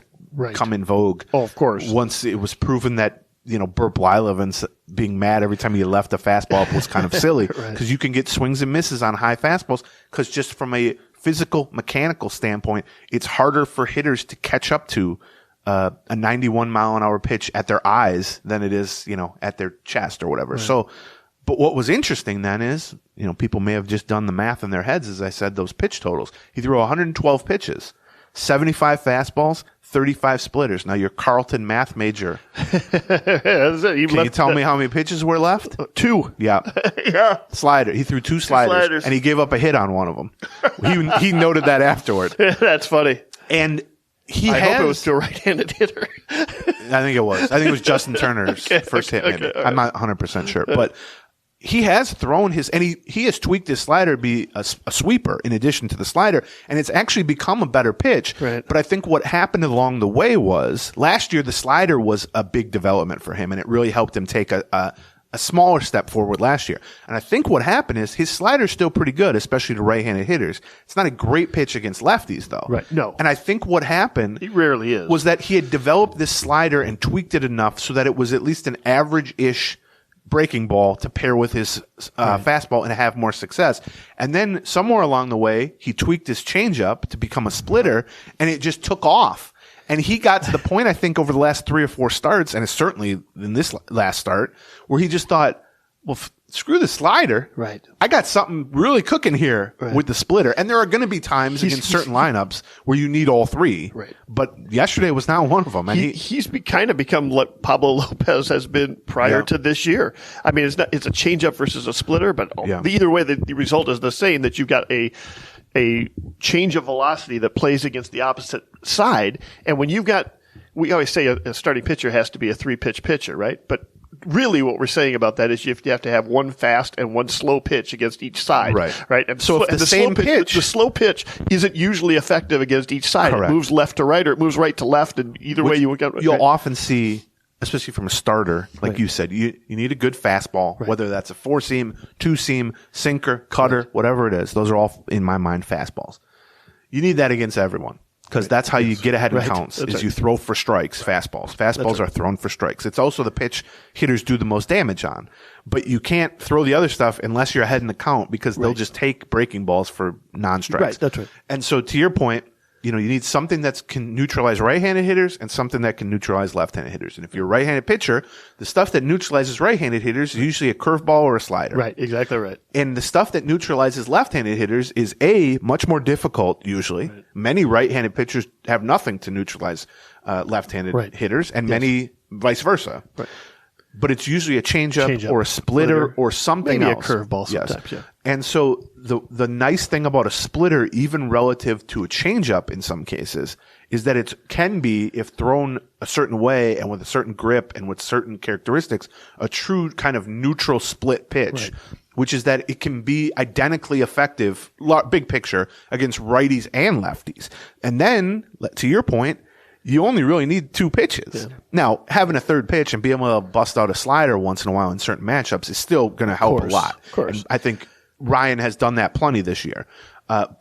come in vogue. Oh, of course. Once it was proven that, Burt Blyleven's being mad every time he left a fastball was kind of silly because you can get swings and misses on high fastballs because just from a physical, mechanical standpoint, it's harder for hitters to catch up to a 91 mile an hour pitch at their eyes than it is, at their chest or whatever. Right. So, but what was interesting then is, people may have just done the math in their heads, as I said, those pitch totals. He threw 112 pitches, 75 fastballs, 35 splitters. Now, you're Carleton math major. Can you tell me how many pitches were left? 2. Yeah. Yeah. Slider. He threw 2 sliders, and he gave up a hit on one of them. He noted that afterward. That's funny. And I hope it was to a right-handed hitter. I think it was. I think it was Justin Turner's first hit, maybe. I'm not 100% sure. But he has thrown and he has tweaked his slider to be a sweeper in addition to the slider, and it's actually become a better pitch. Right. But I think what happened along the way was last year the slider was a big development for him, and it really helped him take a smaller step forward last year. And I think what happened is his slider's still pretty good, especially to right-handed hitters. It's not a great pitch against lefties, though. Right. No. And I think what happened He rarely is. was that he had developed this slider and tweaked it enough so that it was at least an average-ish breaking ball to pair with his fastball and have more success. And then somewhere along the way, he tweaked his changeup to become a splitter, and it just took off. And he got to the point, I think, over the last 3 or 4 starts, and certainly in this last start, where he just thought, well, screw the slider. Right. I got something really cooking here with the splitter. And there are going to be times against certain lineups where you need all 3. Right. But yesterday was not one of them. And he's kind of become what Pablo Lopez has been prior to this year. I mean, it's a changeup versus a splitter, but either way, the result is the same, that you've got a change of velocity that plays against the opposite side. And when you've got, we always say a starting pitcher has to be a 3-pitch pitcher, right? But really what we're saying about that is you have to have one fast and one slow pitch against each side. Right. And so if the same pitch, the slow pitch isn't usually effective against each side. Correct. It moves left to right or it moves right to left. And either way you'll often see, especially from a starter, like you said, you need a good fastball, whether that's a 4-seam, 2-seam, sinker, cutter, whatever it is. Those are all, in my mind, fastballs. You need that against everyone, because that's how you get ahead in counts, you throw for strikes, fastballs. Fastballs are thrown for strikes. It's also the pitch hitters do the most damage on. But you can't throw the other stuff unless you're ahead in the count, because they'll just take breaking balls for non-strikes. Right, that's right. And so to your point, you need something that can neutralize right-handed hitters and something that can neutralize left-handed hitters. And if you're a right-handed pitcher, the stuff that neutralizes right-handed hitters is usually a curveball or a slider. Right, exactly right. And the stuff that neutralizes left-handed hitters is much more difficult usually. Right. Many right-handed pitchers have nothing to neutralize left-handed hitters, and many vice versa. Right. But it's usually a changeup or a splitter or something else. Maybe a curveball sometimes, yeah. And so the nice thing about a splitter, even relative to a changeup in some cases, is that it can be, if thrown a certain way and with a certain grip and with certain characteristics, a true kind of neutral split pitch, which is that it can be identically effective, big picture, against righties and lefties. And then, to your point, you only really need 2 pitches. Yeah. Now, having a third pitch and being able to bust out a slider once in a while in certain matchups is still going to help a lot. Of course. And I think Ryan has done that plenty this year.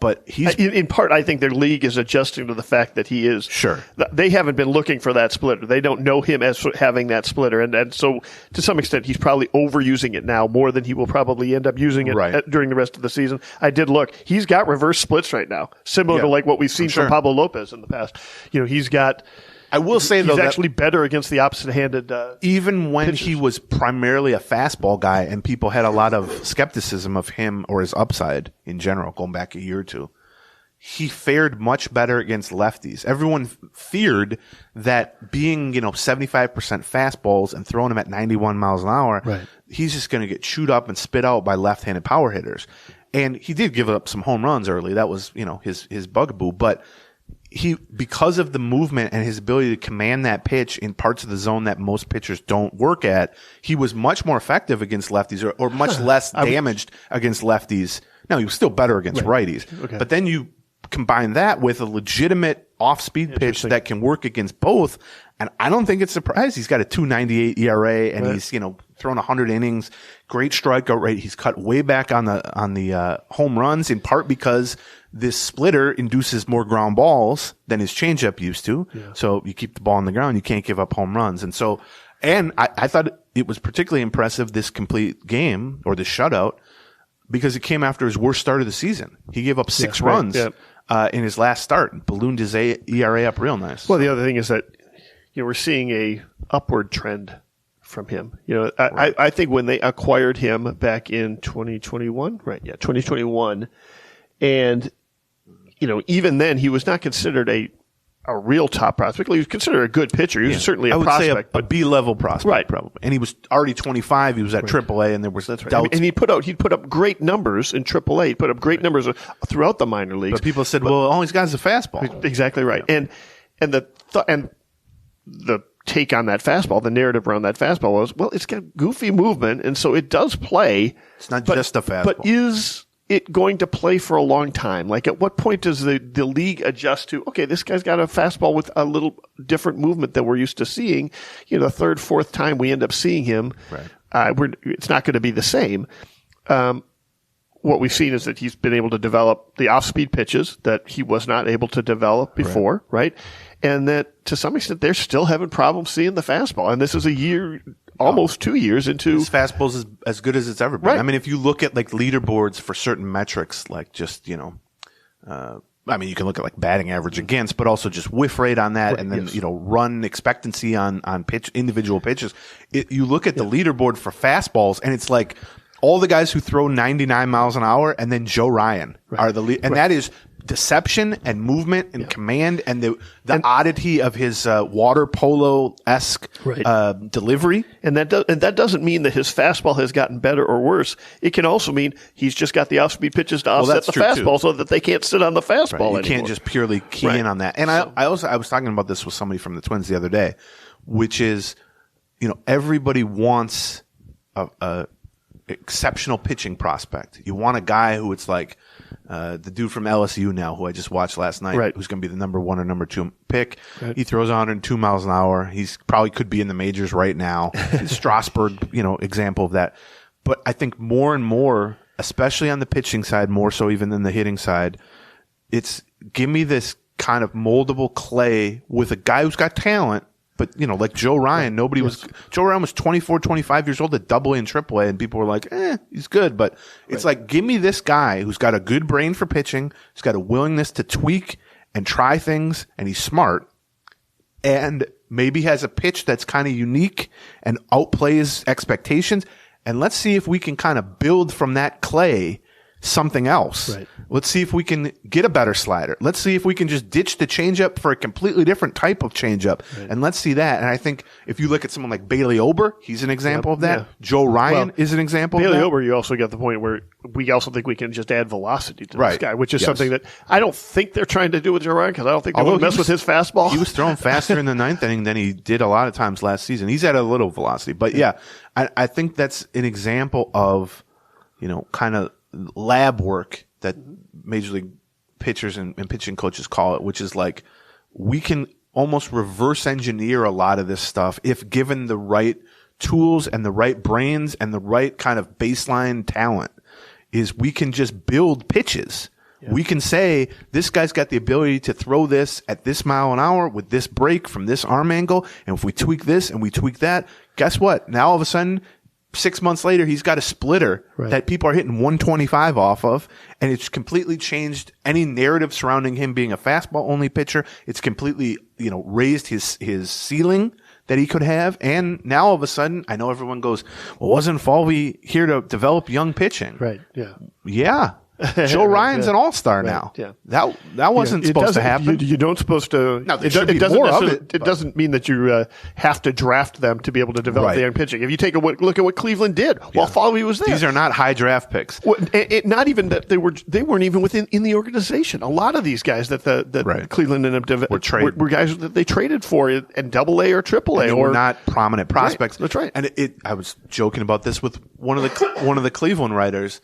But he's in part, I think their league is adjusting to the fact that he is. Sure. They haven't been looking for that splitter. They don't know him as having that splitter. And so to some extent, he's probably overusing it now more than he will probably end up using it during the rest of the season. I did look. He's got reverse splits right now, similar to like what we've seen from Pablo Lopez in the past. He's got. I will say, though, he's actually better against the opposite-handed even when pitchers. He was primarily a fastball guy and people had a lot of skepticism of him or his upside in general going back a year or two, he fared much better against lefties. Everyone feared that being, 75% fastballs and throwing him at 91 miles an hour, he's just going to get chewed up and spit out by left-handed power hitters. And he did give up some home runs early. That was, his bugaboo. But because of the movement and his ability to command that pitch in parts of the zone that most pitchers don't work at, he was much more effective against lefties or much less damaged against lefties. Now, he was still better against righties. Okay. But then you combine that with a legitimate off-speed pitch that can work against both, and I don't think it's surprised. He's got a 2.98 ERA, and he's thrown 100 innings, great strikeout rate. He's cut way back on the home runs, in part because this splitter induces more ground balls than his changeup used to. Yeah. So you keep the ball on the ground, you can't give up home runs. And so, I thought it was particularly impressive, this complete game, or this shutout, because it came after his worst start of the season. He gave up 6 runs in his last start, ballooned his ERA up real nice. Well, the other thing is that we're seeing a upward trend from him. I think when they acquired him back in 2021, 2021, and even then he was not considered a real top prospect. He was considered a good pitcher. He was certainly a prospect. Say a B-level prospect, probably. And he was already 25. He was at AAA, and there was doubts. And he'd put up great numbers in AAA. He put up great numbers throughout the minor leagues. But people said, all he's got is a fastball. Exactly right. And the take on that fastball, the narrative around that fastball was, well, it's got goofy movement, and so it does play. It's not just a fastball. But is it going to play for a long time? Like, at what point does the league adjust to, okay, this guy's got a fastball with a little different movement than we're used to seeing. You know, the third, fourth time we end up seeing him, it's not going to be the same. What we've seen is that he's been able to develop the off-speed pitches that he was not able to develop before, right? And that, to some extent, they're still having problems seeing the fastball. And this is a year, almost 2 years into... His fastball's as good as it's ever been. Right. I mean, if you look at, like, leaderboards for certain metrics, like just, you know... I mean, you can look at, like, batting average against, but also just whiff rate on that, and then, you know, run expectancy on individual pitches. You look at the leaderboard for fastballs, and it's like... all the guys who throw 99 miles an hour and then Joe Ryan are the lead. And that is deception and movement and command and the oddity of his water polo-esque delivery. And that doesn't mean that his fastball has gotten better or worse. It can also mean he's just got the off-speed pitches to offset the fastball so that they can't sit on the fastball anymore. You can't just purely key in on that. And I was talking about this with somebody from the Twins the other day, which is, you know, everybody wants a exceptional pitching prospect. You want a guy who it's like the dude from LSU now who I just watched last night, who's going to be the number 1 or number 2 pick. He throws 102 miles an hour. He's probably could be in the majors right now. Strasburg, you know, example of that. But I think more and more, especially on the pitching side, more so even than the hitting side, it's give me this kind of moldable clay with a guy who's got talent. But, you know, like Joe Ryan, Joe Ryan was 24, 25 years old at AA and AAA, and people were like, he's good. But it's like, give me this guy who's got a good brain for pitching, who's got a willingness to tweak and try things, and he's smart, and maybe has a pitch that's kind of unique and outplays expectations. And let's see if we can kind of build from that clay something else. Let's see if we can get a better slider. Let's see if we can just ditch the changeup for a completely different type of changeup. And let's see that. And I think if you look at someone like Bailey Ober, he's an example of that. Joe Ryan is an example of that. Bailey Ober, you also got the point where we also think we can just add velocity to this guy, which is something that I don't think they're trying to do with Joe Ryan, because I don't think they want to mess with his fastball. He was throwing faster in the ninth inning than he did a lot of times last season. He's at a little velocity. But I think that's an example of, you know, kind of lab work that major league pitchers and pitching coaches call it, which is like we can almost reverse engineer a lot of this stuff if given the right tools and the right brains and the right kind of baseline talent. Is we can just build pitches. We can say this guy's got the ability to throw this at this mile an hour with this break from this arm angle, and if we tweak this and we tweak that, guess what? Now all of a sudden 6 months later, he's got a splitter that people are hitting 125 off of, and it's completely changed any narrative surrounding him being a fastball-only pitcher. It's completely, you know, raised his ceiling that he could have, and now all of a sudden, I know everyone goes, well, wasn't Falvey here to develop young pitching? Yeah. Joe Ryan's an all-star now. That wasn't supposed to happen. You don't supposed to. No, there should be more of it. It doesn't mean that you have to draft them to be able to develop their pitching. If you take a look at what Cleveland did while Falvey was there, these are not high draft picks. Not even that they weren't even in the organization. A lot of these guys that Cleveland ended up were guys that they traded for in AA or AAA, or not prominent prospects. That's right. And I was joking about this with one of the Cleveland writers,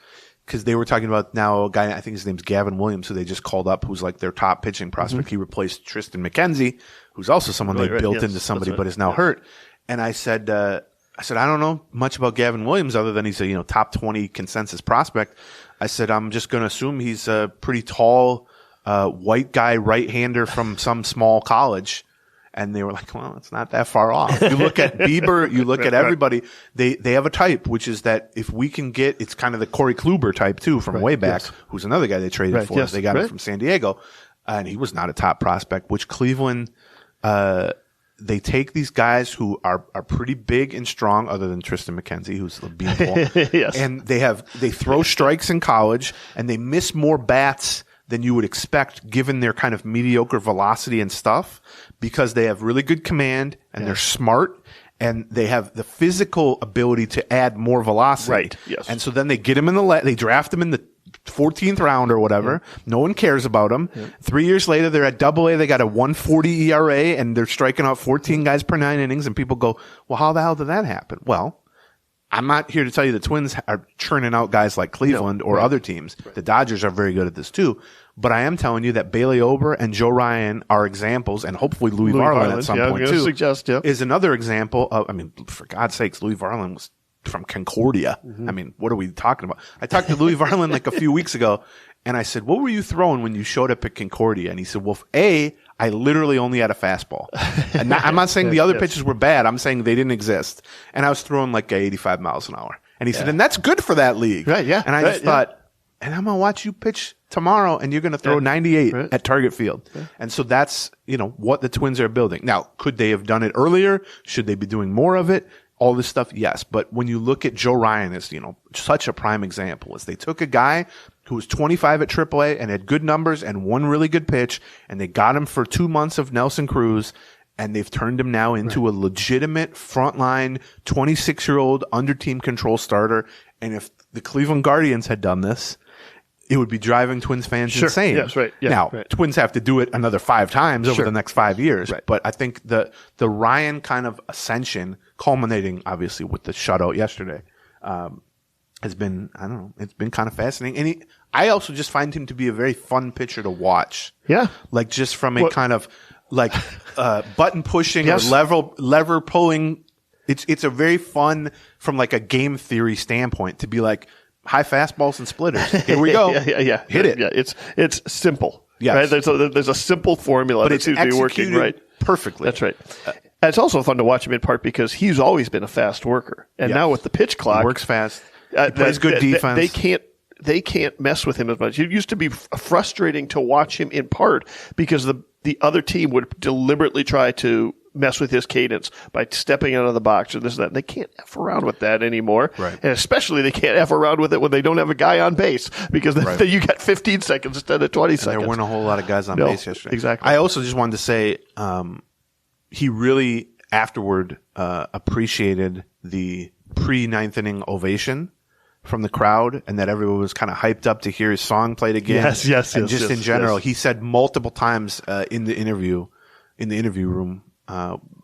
because they were talking about now a guy, I think his name's Gavin Williams, who they just called up, who's like their top pitching prospect. He replaced Tristan McKenzie, who's also someone they built into somebody, but is now hurt. And I said, I don't know much about Gavin Williams other than he's a, top 20 consensus prospect. I said, I'm just going to assume he's a pretty tall, white guy, right-hander from some small college. And they were like, well, it's not that far off. You look at Bieber, you look at everybody. They have a type, which is that if we can get, it's kind of the Corey Kluber type too from way back, who's another guy they traded for. They got him from San Diego. And he was not a top prospect, which Cleveland, they take these guys who are pretty big and strong, other than Tristan McKenzie, who's the beanpole. And they throw strikes in college, and they miss more bats than you would expect given their kind of mediocre velocity and stuff, because they have really good command and they're smart and they have the physical ability to add more velocity. And so then they get him they draft him in the 14th round or whatever. No one cares about them. 3 years later, they're at AA. They got a 140 ERA and they're striking out 14 guys per 9 innings. And people go, well, how the hell did that happen? Well, I'm not here to tell you the Twins are churning out guys like Cleveland or other teams. The Dodgers are very good at this too. But I am telling you that Bailey Ober and Joe Ryan are examples, and hopefully Louis Varland at some point too is another example of, I mean, for God's sakes, Louis Varland was from Concordia. I mean, what are we talking about? I talked to Louis Varland like a few weeks ago, and I said, what were you throwing when you showed up at Concordia? And he said, well, I literally only had a fastball. And I'm not saying the other pitches were bad. I'm saying they didn't exist. And I was throwing like 85 miles an hour. And he said, and that's good for that league. Right, yeah. And I just thought, and I'm going to watch you pitch tomorrow, and you're going to throw 98 at Target Field. And so that's, what the Twins are building. Now, could they have done it earlier? Should they be doing more of it? All this stuff, yes. But when you look at Joe Ryan as, such a prime example, is they took a guy who was 25 at AAA and had good numbers and one really good pitch, and they got him for 2 months of Nelson Cruz, and they've turned him now into a legitimate frontline 26-year-old under team control starter. And if the Cleveland Guardians had done this, it would be driving Twins fans insane. Yes, right. Yeah, now, Twins have to do it another 5 times over the next 5 years. Right. But I think the Ryan kind of ascension, culminating obviously with the shutout yesterday, has been, I don't know, it's been kind of fascinating. And I also just find him to be a very fun pitcher to watch. Yeah. Like just from a kind of like button pushing or lever pulling. It's a very fun from like a game theory standpoint to be like, high fastballs and splitters. Here we go. Hit it. Yeah, it's simple. Yes. Right? There's a simple formula but that seems to be working right perfectly. That's right. And it's also fun to watch him in part because he's always been a fast worker, and now with the pitch clock, he works fast. He plays good defense. They can't mess with him as much. It used to be frustrating to watch him in part because the other team would deliberately try to mess with his cadence by stepping out of the box or this and that. And they can't F around with that anymore. Right. And especially they can't F around with it when they don't have a guy on base because then you got 15 seconds instead of 20 seconds. There weren't a whole lot of guys on base yesterday. Exactly. I also just wanted to say he really afterward appreciated the pre-ninth inning ovation from the crowd and that everyone was kind of hyped up to hear his song played again. Yes. And just in general, he said multiple times in the interview room,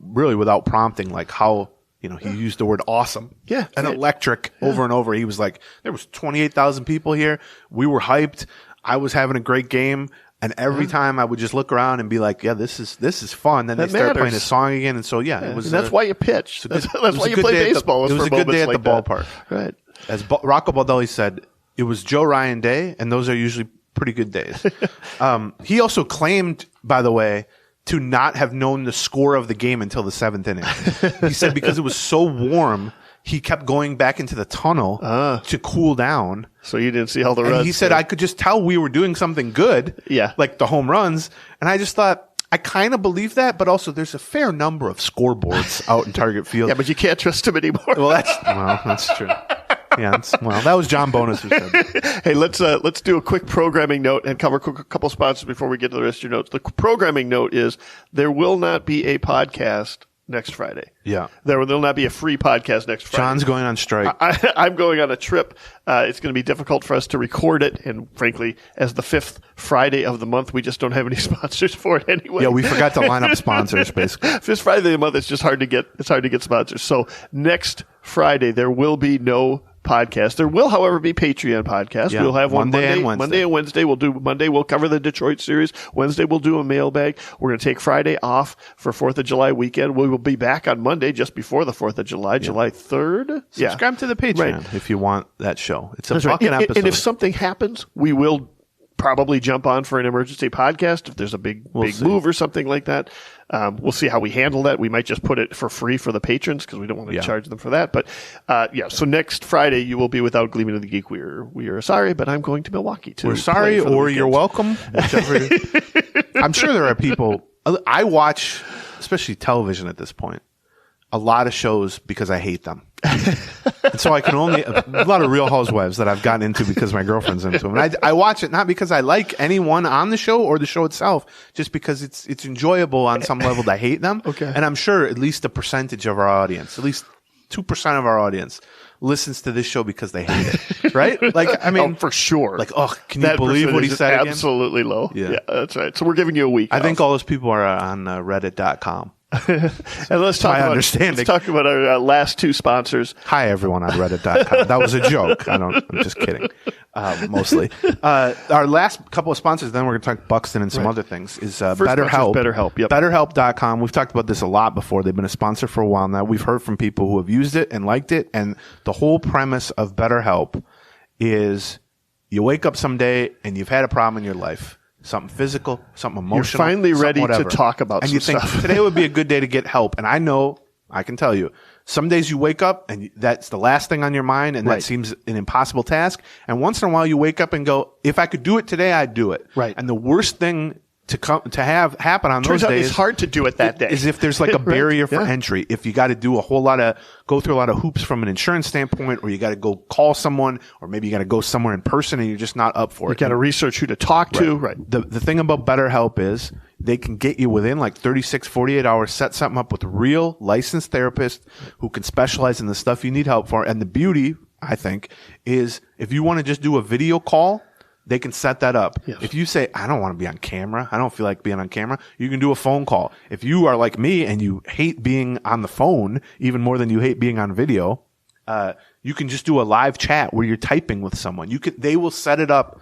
really without prompting, like how, he used the word awesome and electric over and over. He was like, there was 28,000 people here. We were hyped. I was having a great game. And every time I would just look around and be like, yeah, this is fun. Then they start playing his song again. And so, it was. And that's why you pitch. That's why you play baseball. It was a good day at the ballpark. Right. As Rocco Baldelli said, it was Joe Ryan Day, and those are usually pretty good days. He also claimed, by the way, to not have known the score of the game until the 7th inning. He said because it was so warm, he kept going back into the tunnel to cool down. So you didn't see all the runs. And he said, I could just tell we were doing something good, like the home runs. And I just thought, I kind of believe that, but also there's a fair number of scoreboards out in Target Field. Yeah, but you can't trust them anymore. Well, that's true. Yeah, that was John Bonus who said that. Hey, let's do a quick programming note and cover a couple sponsors before we get to the rest of your notes. The programming note is there will not be a podcast next Friday. Yeah. There will not be a free podcast next Friday. John's going on strike. I'm going on a trip. It's going to be difficult for us to record it. And frankly, as the 5th Friday of the month, we just don't have any sponsors for it anyway. Yeah, we forgot to line up sponsors, basically. 5th Friday of the month, it's just hard to get sponsors. So next Friday, there will be no podcast. There will, however, be Patreon podcast. Yeah, we'll have one Monday and Wednesday. Monday we'll cover the Detroit series. Wednesday we'll do a mailbag. We're going to take Friday off for 4th of July weekend. We will be back on Monday just before the 4th of July, July 3rd. Subscribe to the Patreon if you want that show. It's a fucking episode. And if something happens, we will probably jump on for an emergency podcast if there's a big move or something like that. We'll see how we handle that. We might just put it for free for the patrons because we don't want to charge them for that. But so next Friday you will be without Gleeman of the Geek. We are sorry, but I'm going to Milwaukee too. We're sorry, or you're welcome. Whichever. I'm sure there are people. I watch, especially television at this point, a lot of shows because I hate them. And so I can a lot of Real Housewives that I've gotten into because my girlfriend's into them. And I watch it not because I like anyone on the show or the show itself, just because it's enjoyable on some level to hate them. Okay. And I'm sure at least a percentage of our audience, at least 2% of our audience listens to this show because they hate it, right? Like, I mean, for sure. Like, can you believe what he said again? Absolutely low. Yeah, that's right. So we're giving you a week. I think all those people are on Reddit.com. And let's talk about our last two sponsors. Hi, everyone on Reddit.com. That was a joke. I'm just kidding. Mostly. Our last couple of sponsors, then we're going to talk Buxton and some other things, is BetterHelp. BetterHelp, yep. BetterHelp.com. We've talked about this a lot before. They've been a sponsor for a while now. We've heard from people who have used it and liked it. And the whole premise of BetterHelp is you wake up someday and you've had a problem in your life. Something physical, something emotional. You're finally ready to talk about and some you think stuff. Today would be a good day to get help. And I can tell you, some days you wake up and that's the last thing on your mind, and that seems an impossible task. And once in a while you wake up and go, if I could do it today, I'd do it. Right. And the worst thing to have happen on those days, it's hard to do it that day. Is if there's like a barrier for entry. If you got to do go through a lot of hoops from an insurance standpoint, or you got to go call someone, or maybe you got to go somewhere in person and you're just not up for it. You got to research who to talk to. Right. The thing about BetterHelp is they can get you within like 36, 48 hours, set something up with a real licensed therapist who can specialize in the stuff you need help for. And the beauty, I think, is if you want to just do a video call, they can set that up. Yes. If you say, I don't want to be on camera, I don't feel like being on camera, you can do a phone call. If you are like me and you hate being on the phone even more than you hate being on video, you can just do a live chat where you're typing with someone. They will set it up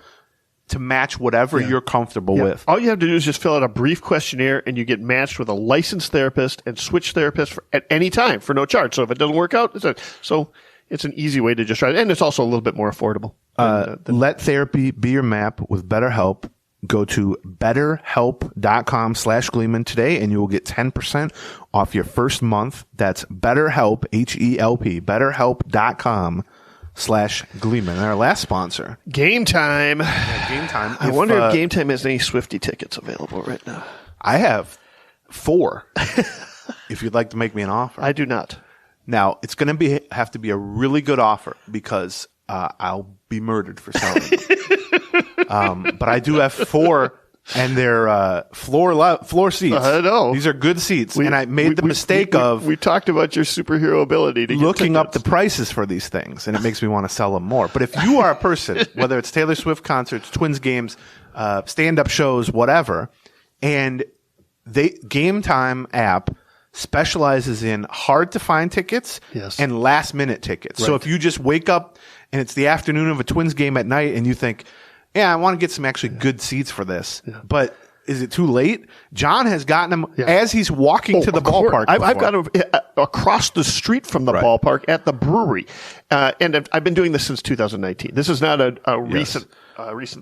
to match whatever you're comfortable with. All you have to do is just fill out a brief questionnaire and you get matched with a licensed therapist and switch therapists at any time for no charge. So if it doesn't work out, it's an easy way to just try it. And it's also a little bit more affordable. Let therapy be your map with BetterHelp. Go to betterhelp.com/Gleeman today and you will get 10% off your first month. That's BetterHelp, H-E-L-P, betterhelp.com/Gleeman. And our last sponsor. Game Time. Yeah, Game Time. I wonder if Game Time has any Swiftie tickets available right now. I have 4. If you'd like to make me an offer. I do not. Now, it's going to have to be a really good offer because I'll be murdered for selling them. But I do have 4, and they're floor seats. I know. These are good seats. And I made the mistake of... We talked about your superhero ability to looking up the prices for these things, and it makes me want to sell them more. But if you are a person, whether it's Taylor Swift concerts, Twins games, stand-up shows, whatever, and Game Time app specializes in hard-to-find tickets and last-minute tickets. Right. So if you just wake up and it's the afternoon of a Twins game at night and you think, I want to get some actually good seats for this, but is it too late? John has gotten them as he's walking to the ballpark. I've got them across the street from the ballpark at the brewery. And I've been doing this since 2019. This is not a recent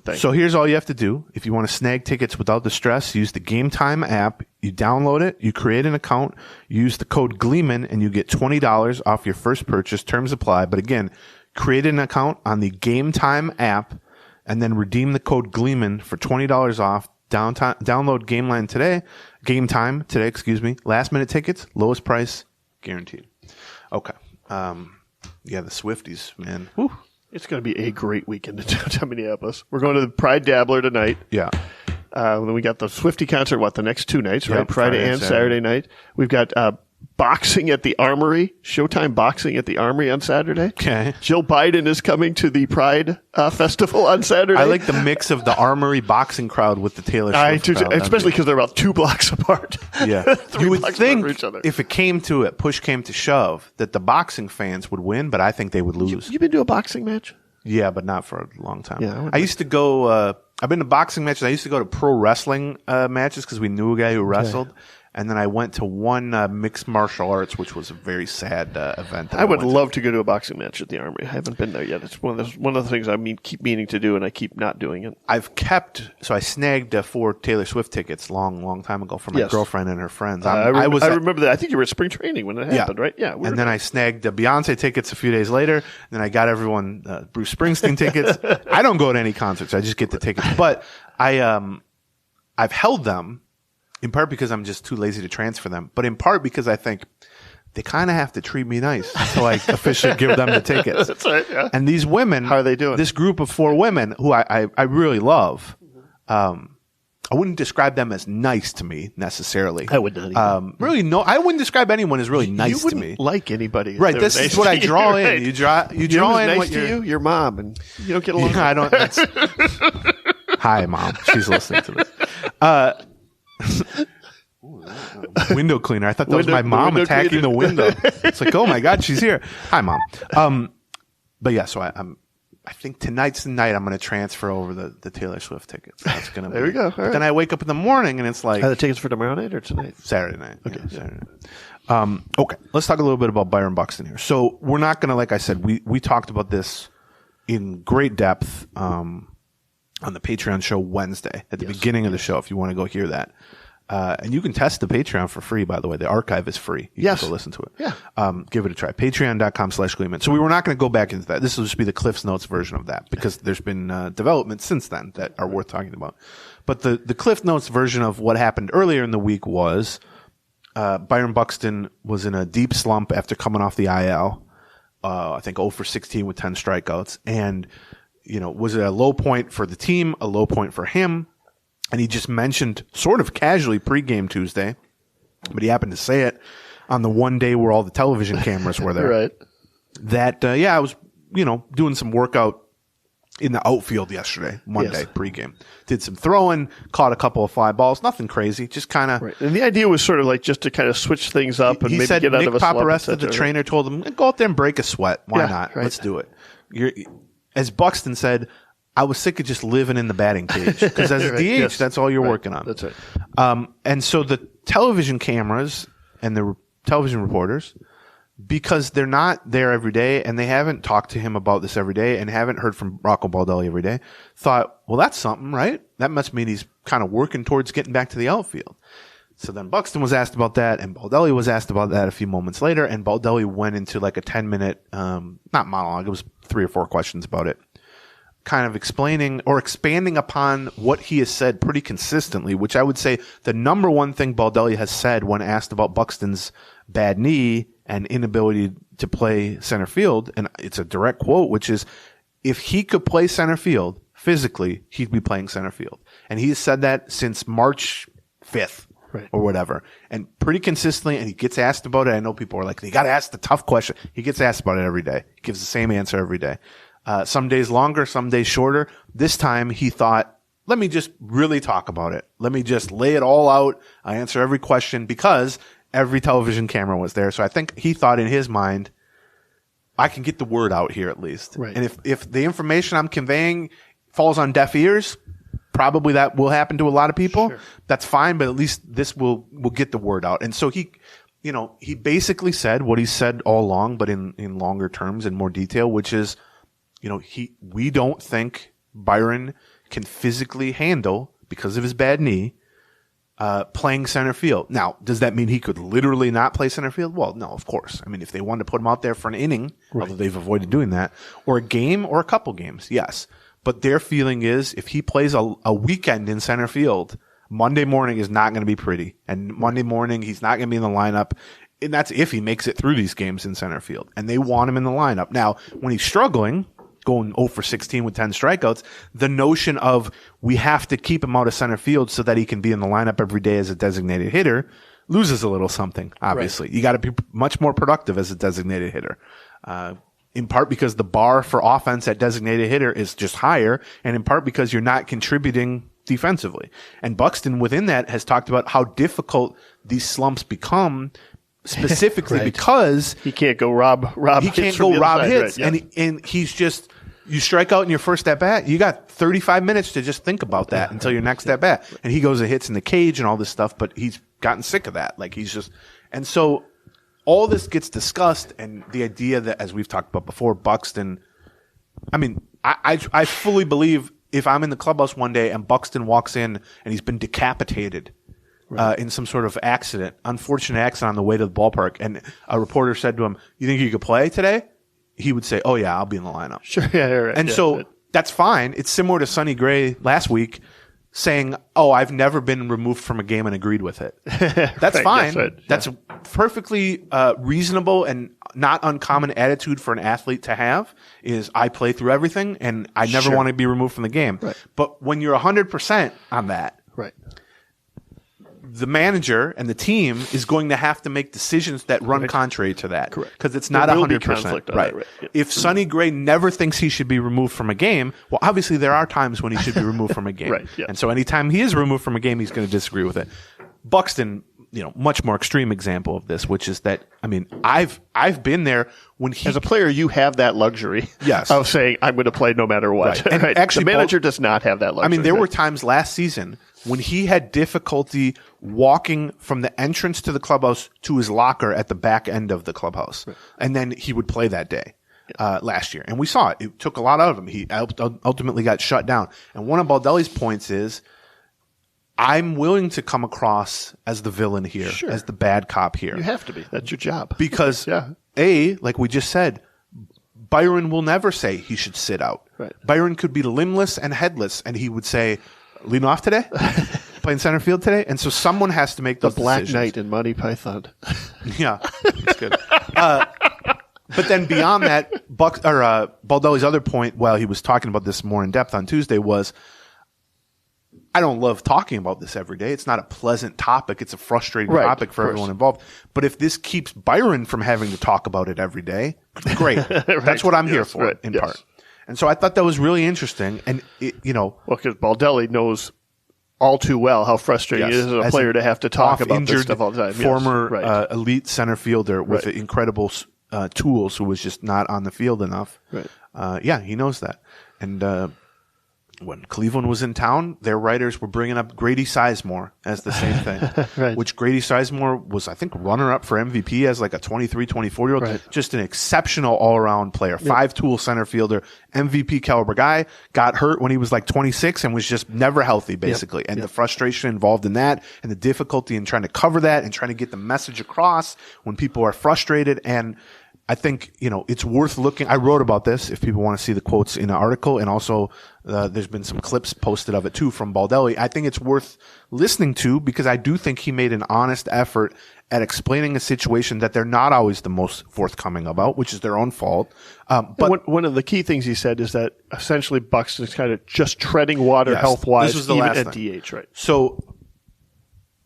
thing. So here's all you have to do. If you want to snag tickets without the stress, use the Game Time app. You download it, you create an account, use the code Gleeman, and you get $20 off your first purchase. Terms apply. But again, create an account on the Game Time app and then redeem the code Gleeman for $20 off. Download Game Time today, excuse me. Last minute tickets, lowest price, guaranteed. Okay. The Swifties, man. Whew. It's going to be a great weekend in downtown Minneapolis. We're going to the Pride Dabbler tonight. Yeah. Then we got the Swiftie concert, the next 2 nights, right? Friday and Saturday night. We've got boxing at the Armory, Showtime boxing at the Armory on Saturday. Okay. Jill Biden is coming to the Pride Festival on Saturday. I like the mix of the Armory boxing crowd with the Taylor Swift crowd. Especially because they're about 2 blocks apart. Yeah. You would think if it came to it, push came to shove, that the boxing fans would win, but I think they would lose. You been to a boxing match? Yeah, but not for a long time. Yeah, I used to go, I've been to boxing matches. I used to go to pro wrestling matches because we knew a guy who wrestled. Okay. And then I went to one mixed martial arts, which was a very sad event. I would love to go to a boxing match at the Armory. I haven't been there yet. It's one of the things I keep meaning to do, and I keep not doing it. I snagged 4 Taylor Swift tickets long time ago for my girlfriend and her friends. I remember that. I think you were at spring training when it happened, right? Yeah. And then I snagged Beyonce tickets a few days later. And then I got everyone Bruce Springsteen tickets. I don't go to any concerts. I just get the tickets. But I've held them. In part because I'm just too lazy to transfer them, but in part because I think they kind of have to treat me nice until I officially give them the tickets. That's right, yeah. And these women, how are they doing? This group of 4 women who I really love, I wouldn't describe them as nice to me necessarily. I would not. Really, no. I wouldn't describe anyone as really nice to me. Like anybody, right? This is what I draw in. Right. You draw in nice what to your mom, and you don't get along. Yeah, I don't. Hi, Mom. She's listening to this. Window cleaner. I thought that was my mom attacking the window. It's like, oh my God, she's here. Hi, Mom. But yeah, so I think tonight's the night I'm going to transfer over the Taylor Swift tickets. That's going to there we go. But then I wake up in the morning and it's like, are the tickets for tomorrow night or tonight? Saturday night. Okay, yeah, Saturday night. Okay, let's talk a little bit about Byron Buxton here. So we're not going to, like I said, we talked about this in great depth on the Patreon show Wednesday at the beginning of the show. If you want to go hear that. And you can test the Patreon for free, by the way. The archive is free. You can go listen to it. Yeah. Give it a try. Patreon.com/Gleeman. So we were not going to go back into that. This will just be the Cliff's Notes version of that because there's been developments since then that are worth talking about. But the Cliff Notes version of what happened earlier in the week was Byron Buxton was in a deep slump after coming off the IL. I think 0 for 16 with 10 strikeouts. And, was it a low point for the team, a low point for him? And he just mentioned sort of casually pregame Tuesday, but he happened to say it on the one day where all the television cameras were there. Right. That, I was, doing some workout in the outfield yesterday, Monday, pregame. Did some throwing, caught a couple of fly balls, nothing crazy, just kind of. Right. And the idea was sort of like just to kind of switch things up and maybe get out of a slump. Nick Paparesta, the trainer, told him, go out there and break a sweat. Why not? Right. Let's do it. As Buxton said, I was sick of just living in the batting cage because as a DH, that's all you're working on. That's right. And so the television cameras and the television reporters, because they're not there every day and they haven't talked to him about this every day and haven't heard from Rocco Baldelli every day, thought, well, that's something, right? That must mean he's kind of working towards getting back to the outfield. So then Buxton was asked about that and Baldelli was asked about that a few moments later, and Baldelli went into like a 10-minute, not monologue, it was 3 or 4 questions about it, kind of explaining or expanding upon what he has said pretty consistently, which I would say the number one thing Baldelli has said when asked about Buxton's bad knee and inability to play center field, and it's a direct quote, which is, if he could play center field physically, he'd be playing center field. And he has said that since March 5th. Right. Or whatever. And pretty consistently, and he gets asked about it. I know people are like, you got to ask the tough question. He gets asked about it every day. He gives the same answer every day. Some days longer, some days shorter. This time he thought, let me just really talk about it. Let me just lay it all out. I answer every question because every television camera was there. So I think he thought in his mind, I can get the word out here at least. Right. And if the information I'm conveying falls on deaf ears, probably that will happen to a lot of people. Sure. That's fine, but at least this will get the word out. And so he basically said what he said all along, but in longer terms and more detail, which is, we don't think Byron can physically handle, because of his bad knee, playing center field. Now, does that mean he could literally not play center field? Well, no, of course. I mean, if they wanted to put him out there for an inning, although they've avoided doing that, or a game or a couple games, yes. But their feeling is if he plays a weekend in center field, Monday morning is not going to be pretty. And Monday morning, he's not going to be in the lineup. And that's if he makes it through these games in center field. And they want him in the lineup. Now, when he's struggling, going 0 for 16 with 10 strikeouts, the notion of we have to keep him out of center field so that he can be in the lineup every day as a designated hitter loses a little something, obviously. Right. You got to be much more productive as a designated hitter. In part because the bar for offense at designated hitter is just higher, and in part because you're not contributing defensively. And Buxton within that has talked about how difficult these slumps become, specifically because he can't go rob he can't go rob hits. Right, and he's just, you strike out in your first at bat, you got 35 minutes to just think about that until your next at bat. And he goes and hits in the cage and all this stuff, but he's gotten sick of that. Like he's just, and so all this gets discussed, and the idea that, as we've talked about before, Buxton, I mean, I fully believe if I'm in the clubhouse one day and Buxton walks in and he's been decapitated in some sort of accident, unfortunate accident on the way to the ballpark, and a reporter said to him, you think you could play today? He would say, oh yeah, I'll be in the lineup. Sure, yeah, right. And so that's fine. It's similar to Sonny Gray last week saying, oh, I've never been removed from a game and agreed with it. That's fine. That's a perfectly reasonable and not uncommon attitude for an athlete to have, is I play through everything and I never want to be removed from the game. Right. But when you're 100% on that, Right. The manager and the team is going to have to make decisions that run contrary to that. Correct. Because it's not 100%. Right. Yep. If Sonny Gray never thinks he should be removed from a game, well, obviously there are times when he should be removed from a game. Right. Yeah. And so anytime he is removed from a game, he's going to disagree with it. Buxton, much more extreme example of this, which is that, I've been there when he... As a player, you have that luxury of saying, I'm going to play no matter what. Right. And actually, the manager does not have that luxury. There were times last season when he had difficulty walking from the entrance to the clubhouse to his locker at the back end of the clubhouse. Right. And then he would play that day. Last year. And we saw it. It took a lot out of him. He ultimately got shut down. And one of Baldelli's points is, I'm willing to come across as the villain here, as the bad cop here. You have to be. That's your job. Because, like we just said, Byron will never say he should sit out. Right. Byron could be limbless and headless, and he would say, lean off today? Playing center field today? And so someone has to make those Black decisions. Knight in Monty Python. Yeah, that's good. But then beyond that, Baldelli's other point, while he was talking about this more in depth on Tuesday, was, I don't love talking about this every day. It's not a pleasant topic. It's a frustrating topic for everyone involved. But if this keeps Byron from having to talk about it every day, great. That's what I'm here for, in part. And so I thought that was really interesting. And, well, because Baldelli knows all too well how frustrating it is as a player to have to talk about this stuff all the time. Former elite center fielder with incredible tools who was just not on the field enough. Right. He knows that. And when Cleveland was in town, their writers were bringing up Grady Sizemore as the same thing, which Grady Sizemore was, I think, runner-up for MVP as like a 23, 24-year-old. Right. Just an exceptional all-around player, five-tool center fielder, MVP caliber guy, got hurt when he was like 26 and was just never healthy, basically. And the frustration involved in that and the difficulty in trying to cover that and trying to get the message across when people are frustrated. And I think, it's worth looking. I wrote about this if people want to see the quotes in the article, and also there's been some clips posted of it too from Baldelli. I think it's worth listening to because I do think he made an honest effort at explaining a situation that they're not always the most forthcoming about, which is their own fault. But one of the key things he said is that essentially Buxton's kind of just treading water health-wise, this was the even last at thing. DH, right? So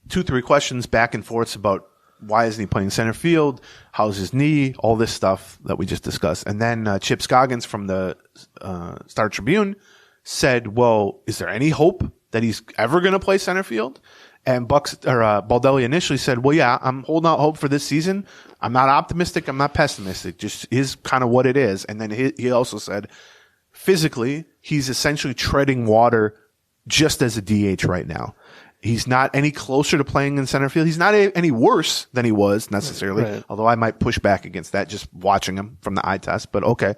2-3 questions back and forth about why isn't he playing center field? How's his knee? All this stuff that we just discussed. And then Chip Scoggins from the Star Tribune said, well, is there any hope that he's ever going to play center field? And Baldelli initially said, well, yeah, I'm holding out hope for this season. I'm not optimistic. I'm not pessimistic. Just is kind of what it is. And then he also said, physically, he's essentially treading water just as a DH right now. He's not any closer to playing in center field. He's not any worse than he was necessarily, although I might push back against that just watching him from the eye test, but okay.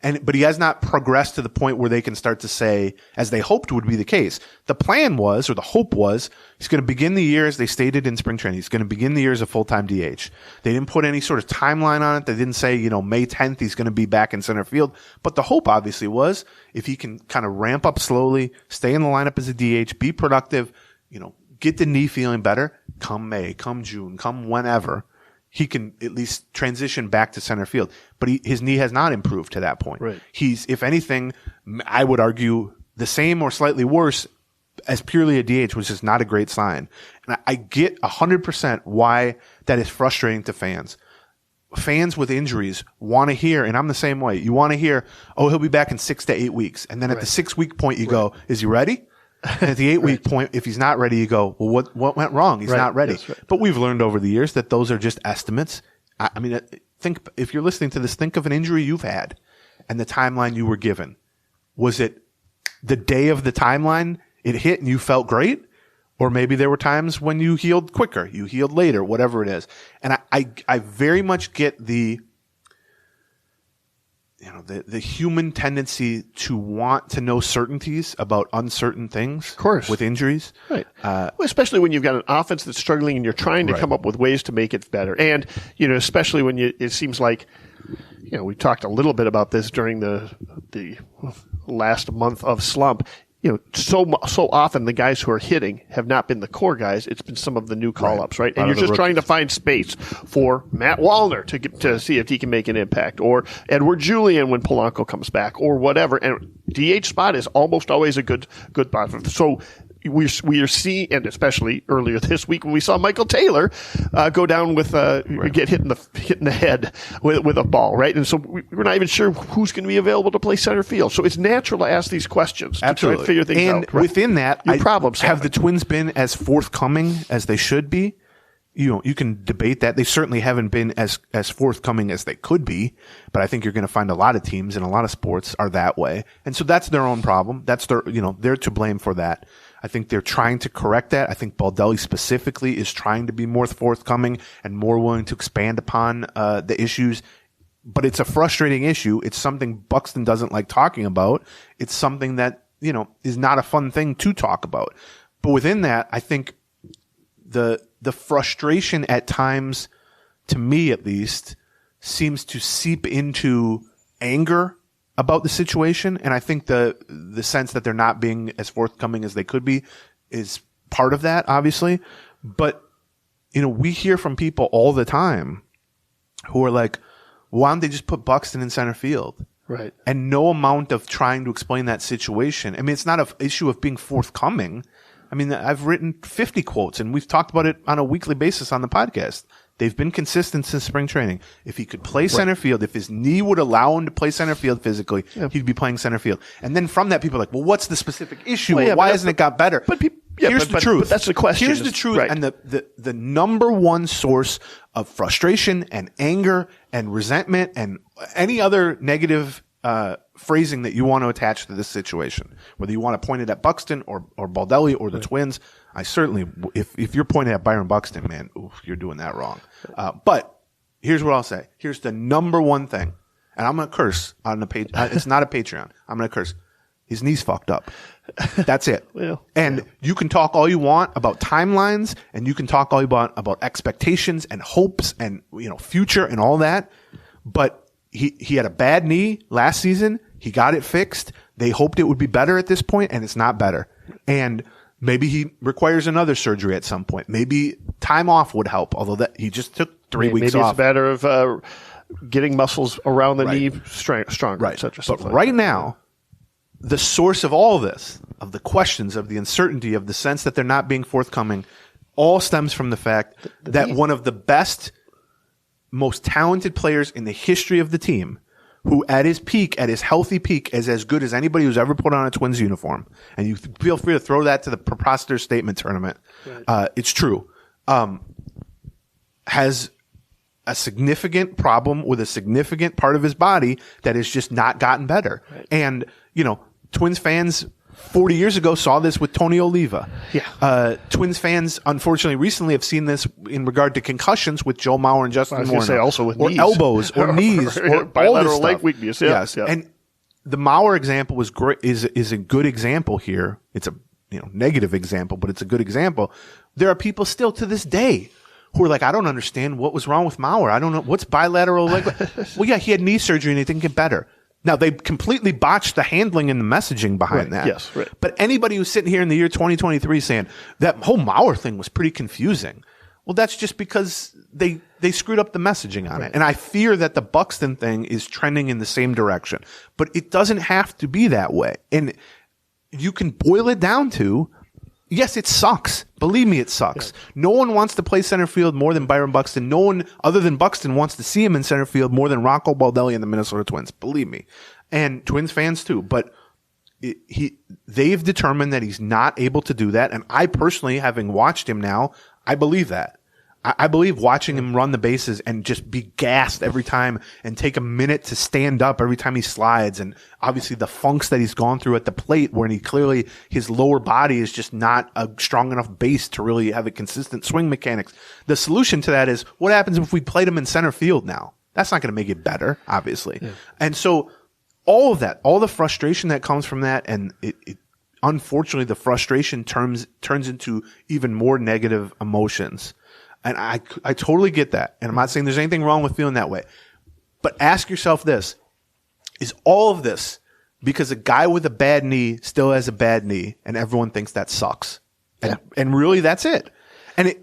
But he has not progressed to the point where they can start to say, as they hoped would be the case. The plan was, or the hope was, he's going to begin the year, as they stated in spring training, he's going to begin the year as a full-time DH. They didn't put any sort of timeline on it. They didn't say, May 10th he's going to be back in center field. But the hope obviously was, if he can kind of ramp up slowly, stay in the lineup as a DH, be productive, get the knee feeling better, come May, come June, come whenever, he can at least transition back to center field. But his knee has not improved to that point. Right. He's, if anything, I would argue the same or slightly worse as purely a DH, which is not a great sign. And I get 100% why that is frustrating to fans. Fans with injuries want to hear, and I'm the same way, you want to hear, oh, he'll be back in 6 to 8 weeks. And then at the 6-week point, you go, is he ready? And at the 8-week point, if he's not ready, you go, well, what went wrong? He's not ready. But we've learned over the years that those are just estimates. I mean, think, if you're listening to this, think of an injury you've had and the timeline you were given. Was it the day of the timeline it hit and you felt great? Or maybe there were times when you healed quicker, you healed later, whatever it is. And I very much get the human tendency to want to know certainties about uncertain things. Of course. With injuries. Right. Especially when you've got an offense that's struggling and you're trying to come up with ways to make it better. And, especially when it seems like, we talked a little bit about this during the last month of slump. So often the guys who are hitting have not been the core guys. It's been some of the new call-ups, right? And you're just trying to find space for Matt Wallner to see if he can make an impact, or Edward Julian when Polanco comes back, or whatever. And DH spot is almost always a good spot. So, we are seeing, and especially earlier this week when we saw Michael Taylor go down with get hit in the head with a ball, right? And so we're not even sure who's going to be available to play center field. So it's natural to ask these questions to try and figure things out. And within that, have the Twins been as forthcoming as they should be? You can debate that. They certainly haven't been as forthcoming as they could be, but I think you're going to find a lot of teams and a lot of sports are that way. And so that's their own problem. That's they're to blame for that. I think they're trying to correct that. I think Baldelli specifically is trying to be more forthcoming and more willing to expand upon the issues. But it's a frustrating issue. It's something Buxton doesn't like talking about. It's something that, is not a fun thing to talk about. But within that, I think the frustration at times, to me at least, seems to seep into anger about the situation. And I think the sense that they're not being as forthcoming as they could be is part of that, obviously. But, we hear from people all the time who are like, why don't they just put Buxton in center field? Right. And no amount of trying to explain that situation. I mean, it's not an issue of being forthcoming. I mean, I've written 50 quotes, and we've talked about it on a weekly basis on the podcast. They've been consistent since spring training. If he could play center field, if his knee would allow him to play center field physically, he'd be playing center field. And then from that, people are like, well, what's the specific issue? Why hasn't it got better? But here's the truth. But that's the question. Here's the truth. Right. And the number one source of frustration and anger and resentment and any other negative phrasing that you want to attach to this situation, whether you want to point it at Buxton or Baldelli or the Twins, I certainly, if you're pointing at Byron Buxton, man, you're doing that wrong. But here's what I'll say. Here's the number one thing, and I'm going to curse on the page. It's not a Patreon. I'm going to curse. His knee's fucked up. That's it. You can talk all you want about timelines, and you can talk all you want about expectations and hopes and future and all that, but he had a bad knee last season. He got it fixed. They hoped it would be better at this point, and it's not better. And maybe he requires another surgery at some point. Maybe time off would help, although that he just took 3 weeks off. Maybe it's a matter of getting muscles around the knee stronger, right. etc. But right now, the source of all this, of the questions, of the uncertainty, of the sense that they're not being forthcoming, all stems from the fact that one of the best, most talented players in the history of the team, who at his peak, at his healthy peak, is as good as anybody who's ever put on a Twins uniform. And you feel free to throw that to the Preposterous Statement tournament. Right. It's true. Has a significant problem with a significant part of his body that has just not gotten better. Right. And, Twins fans 40 years ago saw this with Tony Oliva. Yeah. Twins fans, unfortunately, recently have seen this in regard to concussions with Joe Mauer and Justin Moore. Say also with or knees. Elbows or knees or bilateral leg weakness. Yeah. Yes. Yeah. And the Mauer example was great. Is a good example here. It's a negative example, but it's a good example. There are people still to this day who are like, I don't understand what was wrong with Mauer. I don't know what's bilateral leg. Well, yeah, he had knee surgery and it didn't get better. Now, they completely botched the handling and the messaging behind that. Yes, right. But anybody who's sitting here in the year 2023 saying that whole Mauer thing was pretty confusing, well, that's just because they screwed up the messaging on it. And I fear that the Buxton thing is trending in the same direction. But it doesn't have to be that way. And you can boil it down to, yes, it sucks. Believe me, it sucks. Yeah. No one wants to play center field more than Byron Buxton. No one other than Buxton wants to see him in center field more than Rocco Baldelli and the Minnesota Twins. Believe me. And Twins fans too. But they've determined that he's not able to do that. And I personally, having watched him now, I believe that. I believe watching him run the bases and just be gassed every time and take a minute to stand up every time he slides. And obviously the funks that he's gone through at the plate where his lower body is just not a strong enough base to really have a consistent swing mechanics. The solution to that is what happens if we played him in center field now? That's not going to make it better, obviously. Yeah. And so all of that, all the frustration that comes from that, and it unfortunately the frustration turns into even more negative emotions. And I totally get that. And I'm not saying there's anything wrong with feeling that way. But ask yourself this. Is all of this because a guy with a bad knee still has a bad knee and everyone thinks that sucks? And really that's it. And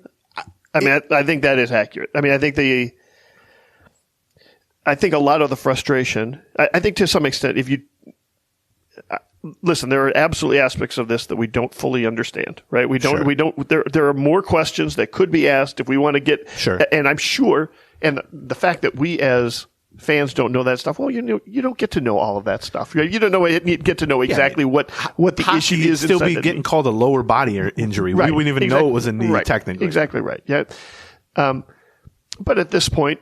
I think that is accurate. I mean, I think a lot of the frustration, I think to some extent, listen, there are absolutely aspects of this that we don't fully understand, right? There are more questions that could be asked if we want to get, and I'm sure, and the fact that we as fans don't know that stuff. Well, you don't get to know all of that stuff. You don't know. You get to know exactly what the issue is. Still be getting called a lower body injury. Right. We wouldn't even know it was a knee technically. Exactly right. Yeah. But at this point,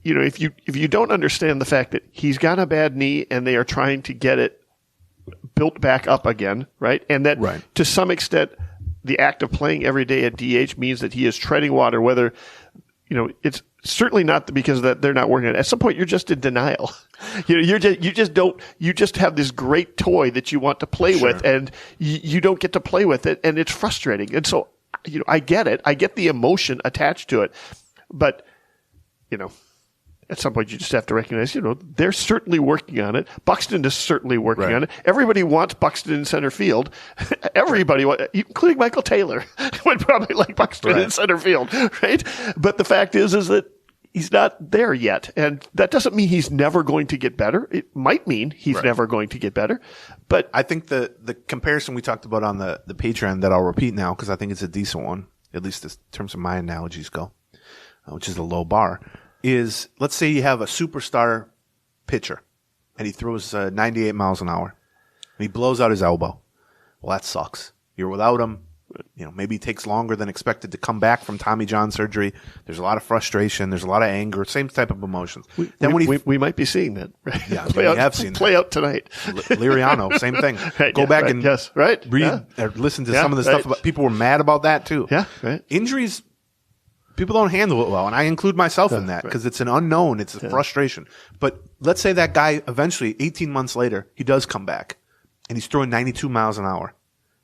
if you don't understand the fact that he's got a bad knee and they are trying to get it built back up again, right? And that to some extent, the act of playing every day at DH means that he is treading water. Whether it's certainly not because that they're not working on it. At some point, you're just in denial. You just have this great toy that you want to play with, and you don't get to play with it, and it's frustrating. And so, I get it. I get the emotion attached to it, but at some point you just have to recognize, they're certainly working on it. Buxton is certainly working on it. Everybody wants Buxton in center field. Everybody, including Michael Taylor, would probably like Buxton in center field, right? But the fact is that he's not there yet. And that doesn't mean he's never going to get better. It might mean he's never going to get better. But I think the comparison we talked about on the Patreon that I'll repeat now, because I think it's a decent one, at least in terms of my analogies go, which is a low bar, is let's say you have a superstar pitcher and he throws 98 miles an hour and he blows out his elbow. Well, that sucks. You're without him. Maybe it takes longer than expected to come back from Tommy John surgery. There's a lot of frustration. There's a lot of anger. Same type of emotions. We might be seeing that. Right? Yeah, we have seen play out tonight. Liriano, same thing. Go back and read or listen to some of the stuff about. People were mad about that too. Yeah, right. Injuries. People don't handle it well, and I include myself in that because it's an unknown. It's a frustration. But let's say that guy eventually, 18 months later, he does come back, and he's throwing 92 miles an hour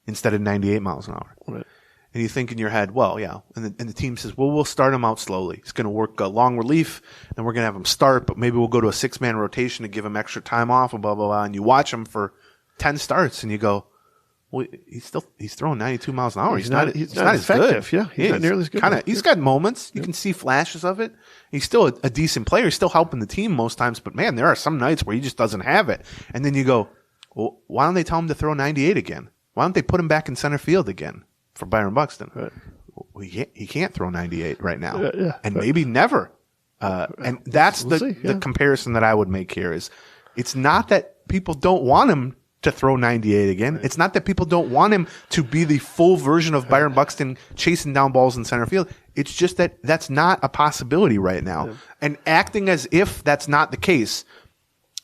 instead of 98 miles an hour. Right. And you think in your head, well, yeah. And the team says, well, we'll start him out slowly. He's going to work a long relief, and we're going to have him start, but maybe we'll go to a 6-man rotation to give him extra time off, and blah, blah, blah. And you watch him for 10 starts, and you go, well, he's throwing 92 miles an hour. He's not as effective. Good. Yeah, he's not nearly as good. He's got moments. You can see flashes of it. He's still a decent player. He's still helping the team most times. But man, there are some nights where he just doesn't have it. And then you go, well, why don't they tell him to throw 98 again? Why don't they put him back in center field again for Byron Buxton? Right. Well, he can't throw 98 right now, and maybe never. And that's the comparison that I would make here. Is it's not that people don't want him to throw 98 again. Right. It's not that people don't want him to be the full version of Byron Buxton chasing down balls in center field. It's just that that's not a possibility right now. Yeah. And acting as if that's not the case,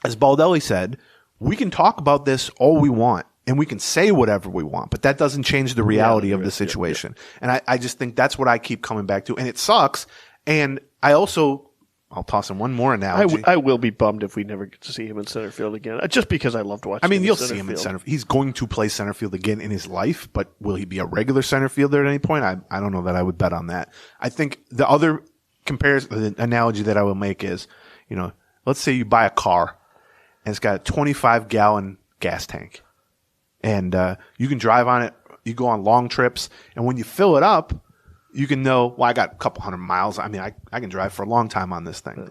as Baldelli said, we can talk about this all we want and we can say whatever we want, but that doesn't change the reality of the situation. And I just think that's what I keep coming back to. And it sucks. And I'll toss in one more analogy. I will be bummed if we never get to see him in center field again, just because I loved watching him. I mean, you'll see him in center field. He's going to play center field again in his life, but will he be a regular center fielder at any point? I don't know that I would bet on that. I think the other the analogy that I will make is, let's say you buy a car and it's got a 25-gallon gas tank, and you can drive on it. You go on long trips, and when you fill it up, you can know, well, I got a couple hundred miles. I mean, I can drive for a long time on this thing. Yeah.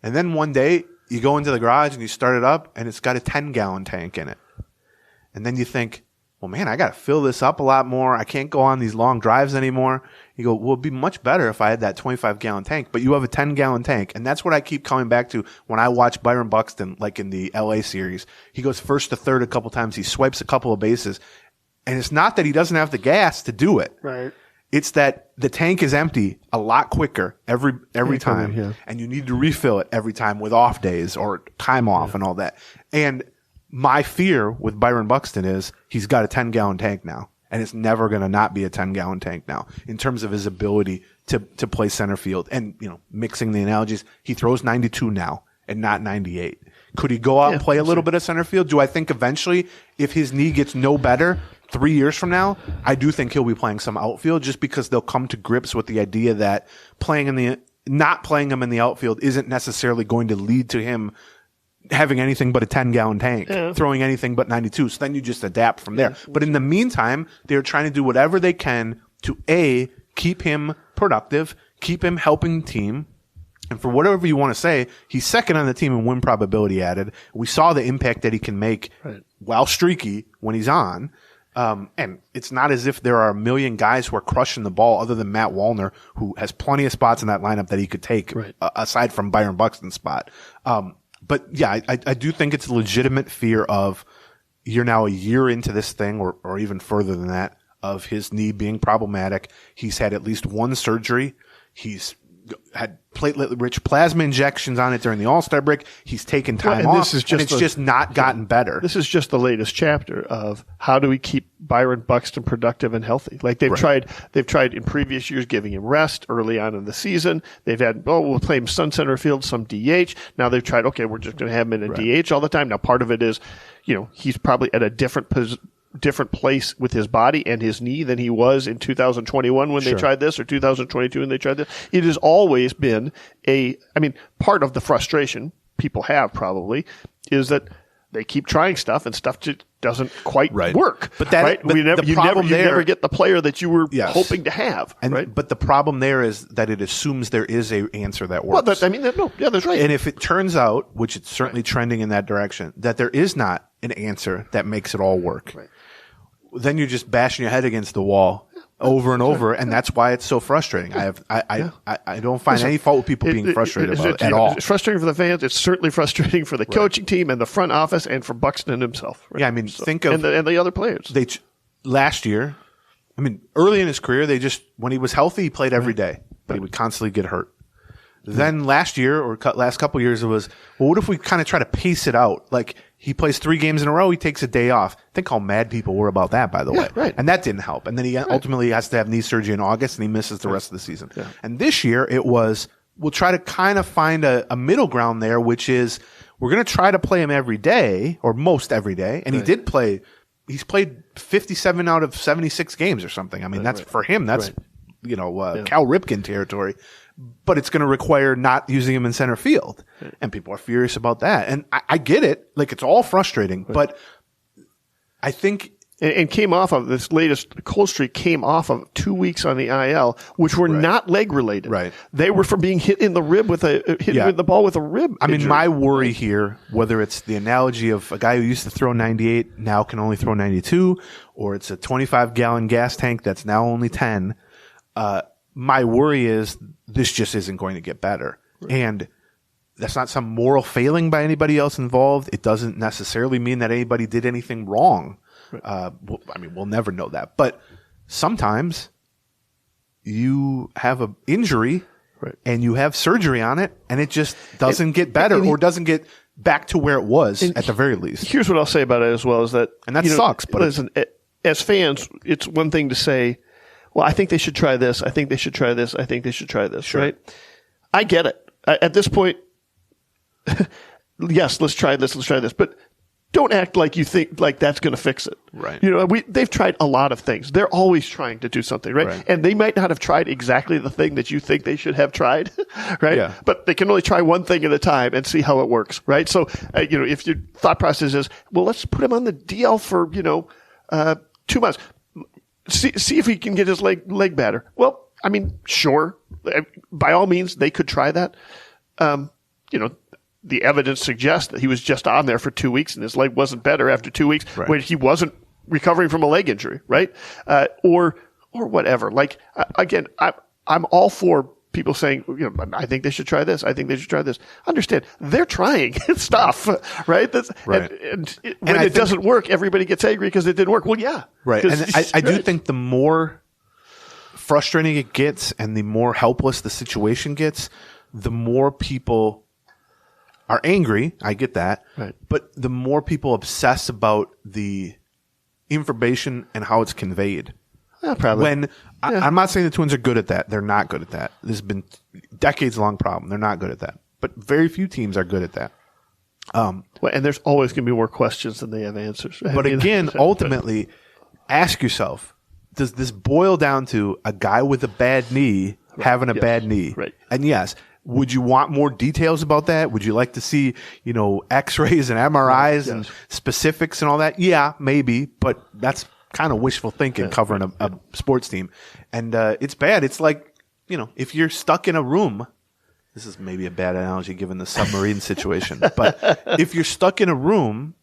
And then one day you go into the garage and you start it up and it's got a 10-gallon tank in it. And then you think, well, man, I got to fill this up a lot more. I can't go on these long drives anymore. You go, well, it'd be much better if I had that 25-gallon tank, but you have a 10-gallon tank. And that's what I keep coming back to when I watch Byron Buxton, like in the LA series. He goes first to third a couple times. He swipes a couple of bases. And it's not that he doesn't have the gas to do it. Right. It's that the tank is empty a lot quicker every time, and you need to refill it every time with off days or time off and all that. And my fear with Byron Buxton is he's got a 10-gallon tank now, and it's never going to not be a 10-gallon tank now in terms of his ability to play center field. And, mixing the analogies, he throws 92 now and not 98. Could he go out and play a little bit of center field? Do I think eventually, if his knee gets no better, 3 years from now, I do think he'll be playing some outfield just because they'll come to grips with the idea that not playing him in the outfield isn't necessarily going to lead to him having anything but a 10-gallon tank, throwing anything but 92. So then you just adapt from there. But in the meantime, they're trying to do whatever they can to keep him productive, keep him helping the team, And for whatever you want to say, he's second on the team in win probability added. We saw the impact that he can make while streaky when he's on. And it's not as if there are a million guys who are crushing the ball other than Matt Wallner, who has plenty of spots in that lineup that he could take aside from Byron Buxton's spot. But yeah, I do think it's a legitimate fear of you're now a year into this thing or even further than that of his knee being problematic. He's had at least one surgery. He's had platelet-rich plasma injections on it during the All-Star break. He's taken time off, and it's just not gotten better. This is just the latest chapter of how do we keep Byron Buxton productive and healthy. Like they've tried in previous years giving him rest early on in the season. They've had, we'll play him sun center field, some DH. Now they've tried, okay, we're just going to have him in a DH all the time. Now part of it is, he's probably at a different place with his body and his knee than he was in 2021 when they tried this, or 2022 when they tried this. It has always been part of the frustration people have probably is that they keep trying stuff and stuff just doesn't quite work. But that, but you never get the player that you were hoping to have. But the problem there is that it assumes there is a answer that works. Well, that's right. And if it turns out, which it's certainly trending in that direction, that there is not an answer that makes it all work. Then you're just bashing your head against the wall over and over, and that's why it's so frustrating. I don't find any fault with people being frustrated about it at all. It's frustrating for the fans. It's certainly frustrating for the coaching team and the front office and for Buxton himself. Right? Yeah, think of and the other players. Last year, early in his career, when he was healthy, he played every day, but he would constantly get hurt. Then last year or last couple of years, it was, what if we kind of try to pace it out? Like he plays 3 games in a row, he takes a day off. Think how mad people were about that, by the way. Right. And that didn't help. And then he ultimately has to have knee surgery in August and he misses the rest of the season. Yeah. And this year it was, we'll try to kind of find a middle ground there, which is we're going to try to play him every day or most every day. And he's played 57 out of 76 games or something. That's for him, that's, Cal Ripken territory. But it's going to require not using him in center field. And people are furious about that. And I get it. Like, it's all frustrating. But I think... And came off of this latest cold streak came off of 2 weeks on the IL, which were not leg related. Right. They were from being hit in the rib with the ball with a rib. Injury. My worry here, whether it's the analogy of a guy who used to throw 98 now can only throw 92, or it's a 25-gallon gas tank that's now only 10, my worry is this just isn't going to get better. Right. And that's not some moral failing by anybody else involved. It doesn't necessarily mean that anybody did anything wrong. Right. We'll never know that. But sometimes you have an injury and you have surgery on it and it just doesn't get better or doesn't get back to where it was at the very least. Here's what I'll say about it as well is that... And that sucks. But listen, as fans, it's one thing to say, well, I think they should try this. I think they should try this. I think they should try this, right? I get it. At this point, yes, let's try this. Let's try this. But don't act like you think like that's going to fix it. Right. They've tried a lot of things. They're always trying to do something, right? And they might not have tried exactly the thing that you think they should have tried, right? Yeah. But they can only try one thing at a time and see how it works, right? So, if your thought process is, well, let's put him on the DL for, 2 months. See if he can get his leg better. Well, sure. By all means, they could try that. The evidence suggests that he was just on there for 2 weeks and his leg wasn't better after 2 weeks when he wasn't recovering from a leg injury, right? Or whatever. Again, I'm all for people saying, I think they should try this. I think they should try this. Understand, they're trying stuff, right? And when it doesn't work, everybody gets angry because it didn't work. Well, yeah. Right. And I do think the more frustrating it gets and the more helpless the situation gets, the more people are angry. I get that. Right. But the more people obsess about the information and how it's conveyed. Yeah, probably. I'm not saying the Twins are good at that. They're not good at that. This has been decades-long problem. They're not good at that. But very few teams are good at that. And there's always going to be more questions than they have answers. But again, ultimately, ask yourself, does this boil down to a guy with a bad knee having a bad knee? Right. And yes, would you want more details about that? Would you like to see, X-rays and MRIs and specifics and all that? Yeah, maybe, but that's kind of wishful thinking covering a sports team. And it's bad. It's like, if you're stuck in a room This is maybe a bad analogy given the submarine situation. But if you're stuck in a room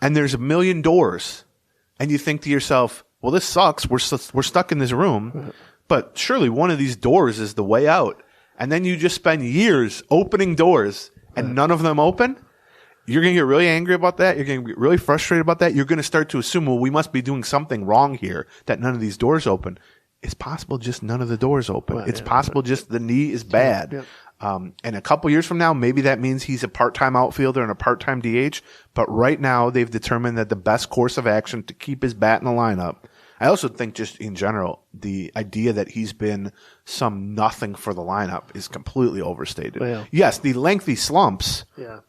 and there's a million doors and you think to yourself, well, this sucks. We're stuck in this room, but surely one of these doors is the way out. And then you just spend years opening doors and none of them open. You're going to get really angry about that. You're going to get really frustrated about that. You're going to start to assume, well, we must be doing something wrong here that none of these doors open. It's possible just none of the doors open. It's possible just the knee is bad. Yeah. And a couple years from now, maybe that means he's a part-time outfielder and a part-time DH. But right now, they've determined that the best course of action to keep his bat in the lineup. I also think just in general, the idea that he's been some nothing for the lineup is completely overstated. Well, yes, the lengthy slumps,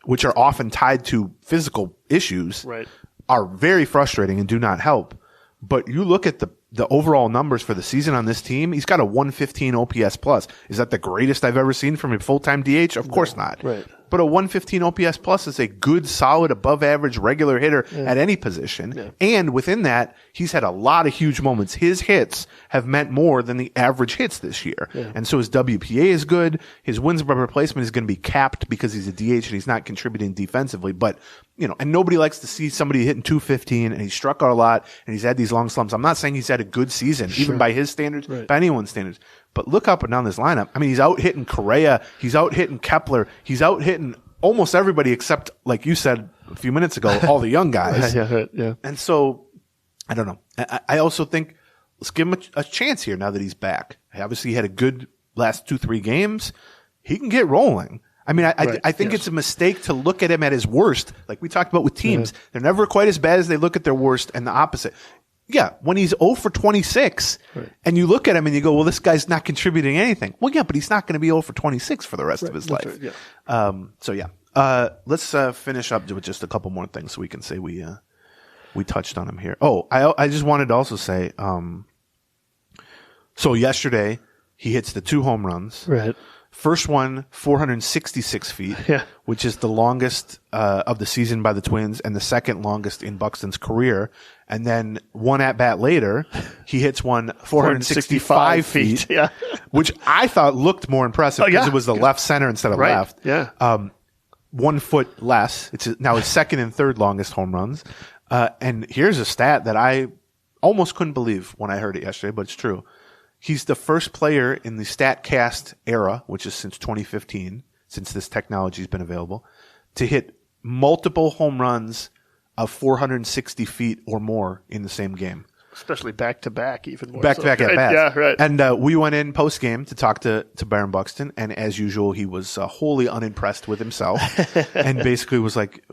which are often tied to physical issues, are very frustrating and do not help. But you look at the overall numbers for the season on this team, he's got a 115 OPS plus. Is that the greatest I've ever seen from a full-time DH? Of course not. Right. But a 115 OPS plus is a good, solid, above-average regular hitter at any position. Yeah. And within that, he's had a lot of huge moments. His hits have meant more than the average hits this year. Yeah. And so his WPA is good. His wins by replacement is going to be capped because he's a DH and he's not contributing defensively. But, and nobody likes to see somebody hitting 215 and he struck out a lot and he's had these long slumps. I'm not saying he's had a good season, even by his standards, by anyone's standards. But look up and down this lineup. I mean, he's out hitting Correa. He's out hitting Kepler. He's out hitting almost everybody except, like you said a few minutes ago, all the young guys. Yeah. And so, I don't know. I also think let's give him a chance here now that he's back. Obviously, he had a good last 2-3 games. He can get rolling. I mean, I think it's a mistake to look at him at his worst. Like we talked about with teams, they're never quite as bad as they look at their worst, and the opposite. Yeah, when he's 0 for 26, and you look at him and you go, well, this guy's not contributing anything. Well, yeah, but he's not going to be 0 for 26 for the rest of his life. Let's finish up with just a couple more things so we can say we touched on him here. Oh, I just wanted to also say, so yesterday he hits the 2 home runs. Right. First one, 466 feet, which is the longest of the season by the Twins and the second longest in Buxton's career. And then one at-bat later, he hits one 465 feet, which I thought looked more impressive because it was the left center instead of left. Yeah. 1 foot less. It's now his second and third longest home runs. And here's a stat that I almost couldn't believe when I heard it yesterday, but it's true. He's the first player in the StatCast era, which is since 2015, since this technology has been available, to hit multiple home runs of 460 feet or more in the same game. Especially back-to-back, even more. Back-to-back at bats. Yeah, right. And we went in post-game to talk to Byron Buxton, and as usual, he was wholly unimpressed with himself and basically was like,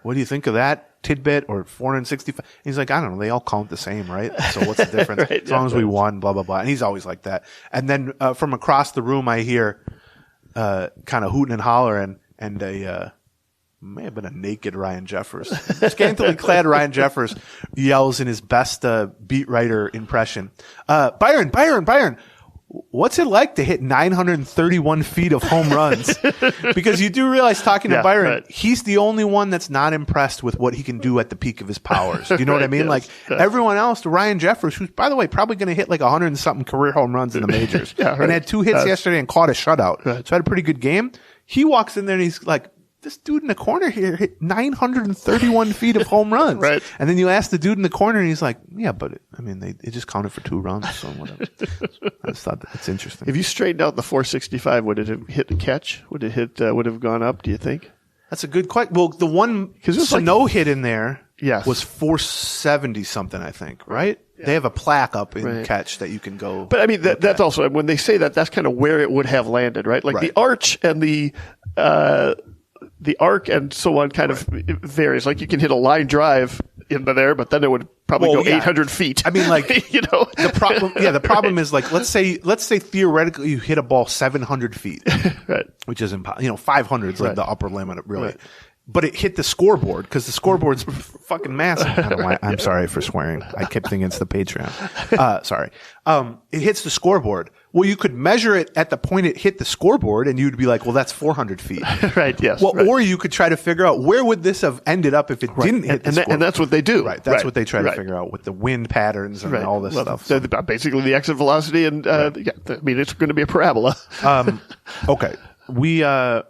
what do you think of that tidbit or 465? He's like, I don't know. They all count the same, right? So what's the difference? As long as we won, blah, blah, blah. And he's always like that. And then from across the room, I hear kind of hooting and hollering, and may have been a naked Ryan Jeffers. Scantily clad Ryan Jeffers yells in his best beat writer impression. Byron, what's it like to hit 931 feet of home runs? Because you do realize, talking to Byron, he's the only one that's not impressed with what he can do at the peak of his powers. Do you know what I mean? Everyone else, Ryan Jeffers, who's, by the way, probably going to hit like 100 and something career home runs in the majors, and had 2 hits yesterday and caught a shutout. So had a pretty good game. He walks in there and he's like, this dude in the corner here hit 931 feet of home runs. Right. And then you ask the dude in the corner and he's like, yeah, but it just counted for 2 runs. So whatever. I just thought that's interesting. If you straightened out the 465, would it have hit the catch? Would it would have gone up, do you think? That's a good question. Well, the one Sano hit in there was 470 something, I think, right? Yeah. They have a plaque up in catch that you can go. But I mean, that's also, when they say that, that's kind of where it would have landed, right? Like the arch and the arc and so on kind of varies. Like you can hit a line drive into there, but then it would probably go 800 feet. I mean, like, the problem is, like, let's say theoretically you hit a ball 700 feet, which is impossible. 500 is like the upper limit, really. Right. But it hit the scoreboard because the scoreboard's fucking massive. I don't know why. I'm sorry for swearing. I kept thinking it's the Patreon. Sorry. It hits the scoreboard. Well, you could measure it at the point it hit the scoreboard, and you'd be like, well, that's 400 feet. Right, yes. Well, or you could try to figure out where would this have ended up if it didn't hit the scoreboard. And that's what they do. Right, that's what they try to figure out with the wind patterns and all this stuff. Basically the exit velocity and, it's going to be a parabola. Okay. We a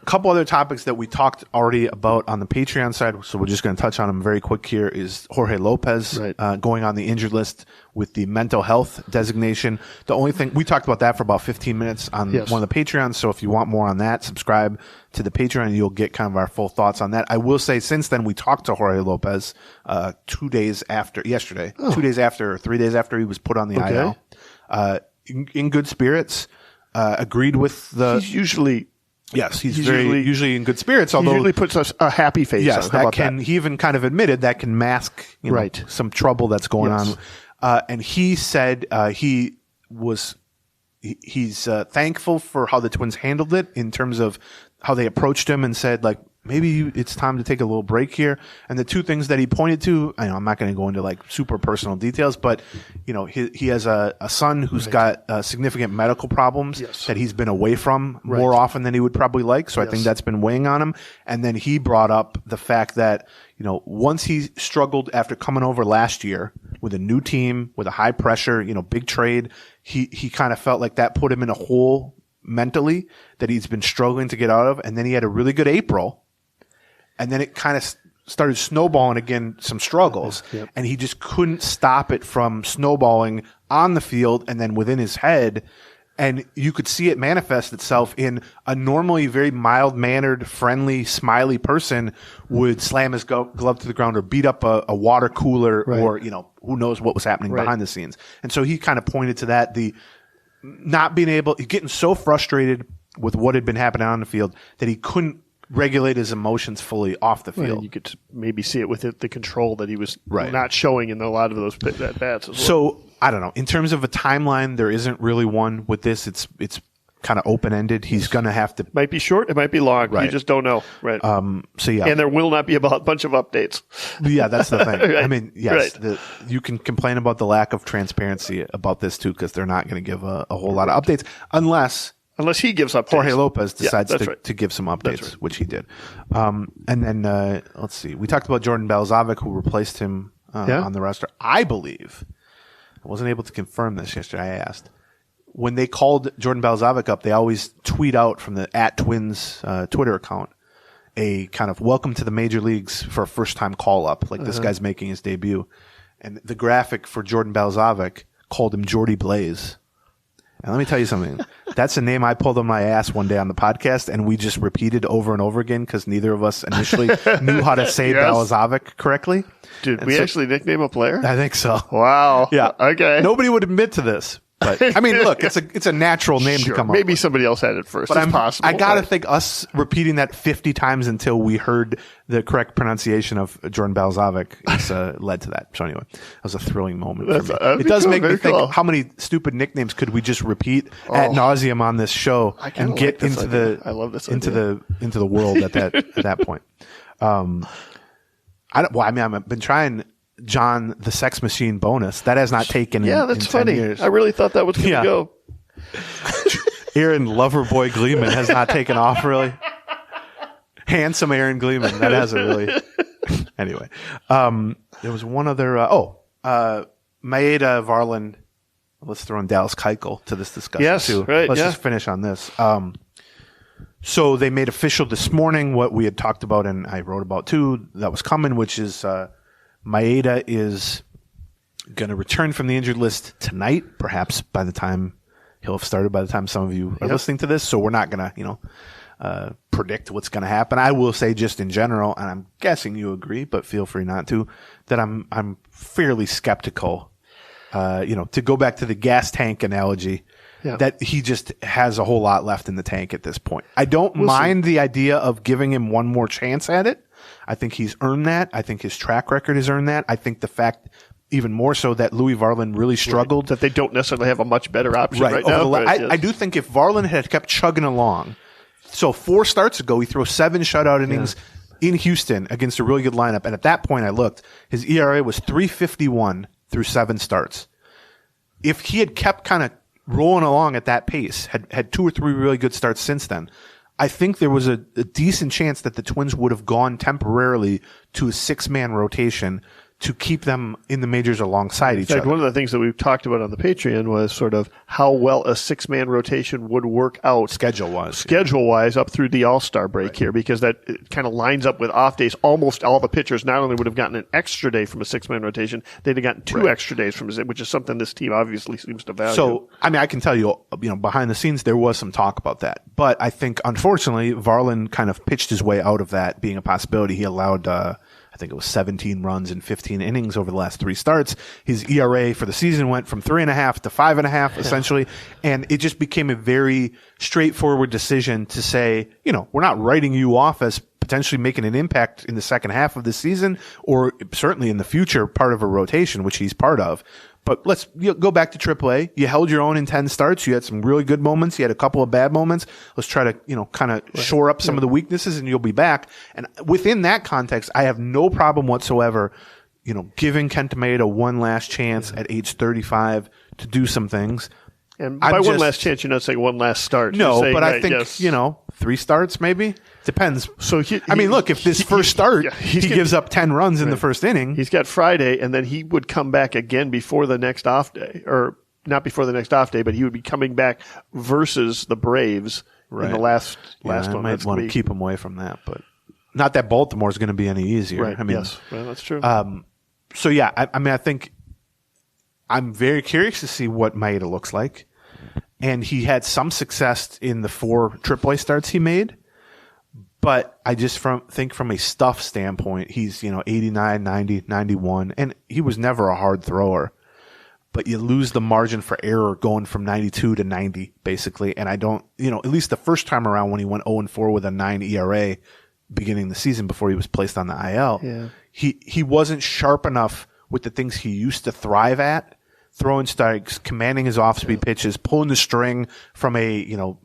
couple other topics that we talked already about on the Patreon side, so we're just going to touch on them very quick here, is Jorge Lopez going on the injured list with the mental health designation. The only thing, we talked about that for about 15 minutes on one of the Patreons, so if you want more on that, subscribe to the Patreon, you'll get kind of our full thoughts on that. I will say, since then, we talked to Jorge Lopez 2 days after, yesterday, 2 days after, or 3 days after he was put on the IL. In good spirits, agreed with the... He's usually... Yes, he's usually in good spirits. Although he usually puts a happy face. Yes, on. How about that? He even kind of admitted that can mask some trouble that's going on. And he said he's thankful for how the Twins handled it in terms of how they approached him and said, like, maybe it's time to take a little break here. And the two things that he pointed to, I know I'm not going to go into like super personal details, but he has a son who's got significant medical problems that he's been away from more often than he would probably like. So I think that's been weighing on him. And then he brought up the fact that, once he struggled after coming over last year with a new team, with a high pressure, big trade, he kind of felt like that put him in a hole mentally that he's been struggling to get out of. And then he had a really good April. And then it kind of started snowballing again, some struggles. And he just couldn't stop it from snowballing on the field and then within his head. And you could see it manifest itself in a normally very mild-mannered, friendly, smiley person would slam his glove to the ground or beat up a water cooler or, who knows what was happening behind the scenes. And so he kind of pointed to that, the not being able, getting so frustrated with what had been happening on the field that he couldn't regulate his emotions fully off the field. You could maybe see it with the control that he was not showing in a lot of those at-bats as well. So, I don't know. In terms of a timeline, there isn't really one with this. It's kind of open-ended. He's going to have to... Might be short. It might be long. You just don't know. Right. So, yeah. And there will not be a bunch of updates. Yeah, that's the thing. I mean, yes, you can complain about the lack of transparency about this, too, because they're not going to give a whole lot of updates Unless he gives updates. Jorge Lopez decides to give some updates, which he did. And then, let's see. We talked about Jordan Balzovic, who replaced him on the roster. I believe, I wasn't able to confirm this yesterday, I asked. When they called Jordan Balzovic up, they always tweet out from the @Twins Twitter account a kind of welcome to the major leagues for a first-time call-up, like this guy's making his debut. And the graphic for Jordan Balzovic called him Jordy Blaze. And let me tell you something. That's a name I pulled on my ass one day on the podcast, and we just repeated over and over again because neither of us initially knew how to say Balzovic correctly. Did we actually nickname a player? I think so. Wow. Yeah. Okay. Nobody would admit to this. But I mean, look, it's a natural name to come up. Maybe somebody else had it first. But it's possible. I gotta think us repeating that 50 times until we heard the correct pronunciation of Jordan Balzovic led to that. So anyway, that was a thrilling moment for me. It does make me think how many stupid nicknames could we just repeat ad nauseum on this show and get into the world at that point. I've been trying John the Sex Machine bonus. That has not taken that's in funny. 10 years. I really thought that was going to go. Aaron Loverboy Gleeman has not taken off really. Handsome Aaron Gleeman. That hasn't really. Anyway. There was one other, Maeda, Varland. Let's throw in Dallas Keuchel to this discussion too. Right, Let's just finish on this. So they made official this morning what we had talked about and I wrote about too that was coming, which is, Maeda is going to return from the injured list tonight, perhaps by the time he'll have started by the time some of you are listening to this. So we're not going to, predict what's going to happen. I will say just in general, and I'm guessing you agree, but feel free not to, that I'm fairly skeptical, to go back to the gas tank analogy, that he just has a whole lot left in the tank at this point. I don't mind the idea of giving him one more chance at it. I think he's earned that. I think his track record has earned that. I think the fact, even more so, that Louis Varland really struggled. That they don't necessarily have a much better option right now. I do think if Varland had kept chugging along, so 4 starts ago, he threw 7 shutout innings in Houston against a really good lineup. And at that point, I looked, his ERA was 3.51 through 7 starts. If he had kept kind of rolling along at that pace, had 2 or 3 really good starts since then, I think there was a decent chance that the Twins would have gone temporarily to a 6-man rotation to keep them in the majors alongside each other. One of the things that we've talked about on the Patreon was sort of how well a 6-man rotation would work out schedule-wise up through the All-Star break here, because that kind of lines up with off days. Almost all the pitchers not only would have gotten an extra day from a 6-man rotation, they'd have gotten 2 extra days from it, which is something this team obviously seems to value. So, I mean, I can tell you, behind the scenes, there was some talk about that. But I think, unfortunately, Varland kind of pitched his way out of that being a possibility. He allowed, I think it was 17 runs in 15 innings over the last 3 starts. His ERA for the season went from 3.5 to 5.5, essentially. And it just became a very straightforward decision to say, we're not writing you off as potentially making an impact in the second half of the season, or certainly in the future part of a rotation, which he's part of. But let's go back to AAA. You held your own in 10 starts. You had some really good moments. You had a couple of bad moments. Let's try to, kind of shore up some of the weaknesses, and you'll be back. And within that context, I have no problem whatsoever, giving Kenta Maeda one last chance at age 35 to do some things. And by one last chance, you're not saying one last start. No, saying, but I think, 3 starts maybe. Depends. So look, if this first start, he gives up 10 runs in the first inning. He's got Friday, and then he would come back again before the next off day, or not before the next off day, but he would be coming back versus the Braves in the last one. I might want to keep him away from that, but not that Baltimore is going to be any easier. Right. I mean, yes, well, that's true. So yeah, I think I'm very curious to see what Maeda looks like. And he had some success in the 4 AAA starts he made. But I just think from a stuff standpoint, he's, 89, 90, 91, and he was never a hard thrower. But you lose the margin for error going from 92 to 90, basically. And I don't, at least the first time around when he went 0-4 with a 9 ERA beginning the season before he was placed on the IL, he wasn't sharp enough with the things he used to thrive at. Throwing strikes, commanding his off-speed pitches, pulling the string from a,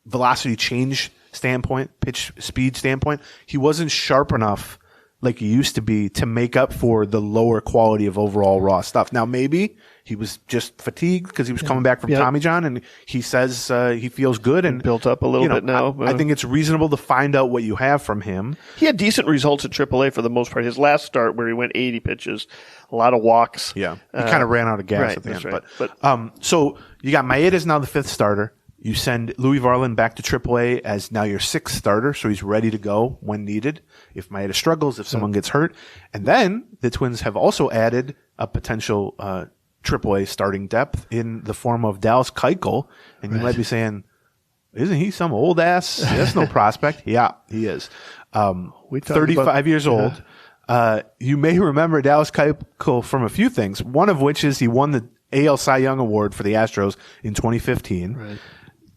velocity change standpoint, pitch speed standpoint. He wasn't sharp enough like he used to be to make up for the lower quality of overall raw stuff. Now, maybe he was just fatigued because he was coming back from Tommy John, and he says he feels good and built up a little bit now. I think it's reasonable to find out what you have from him. He had decent results at AAA for the most part. His last start, where he went 80 pitches, a lot of walks. Yeah, he kind of ran out of gas at the end. Right. But so you got Maeda's now the 5th starter. You send Louis Varland back to AAA as now your 6th starter, so he's ready to go when needed. If Maeda struggles, if someone gets hurt. And then the Twins have also added a potential AAA starting depth in the form of Dallas Keuchel. And you might be saying, isn't he some old ass? That's no prospect. Yeah, he is. 35 years old. You may remember Dallas Keuchel from a few things, one of which is he won the AL Cy Young Award for the Astros in 2015. Right.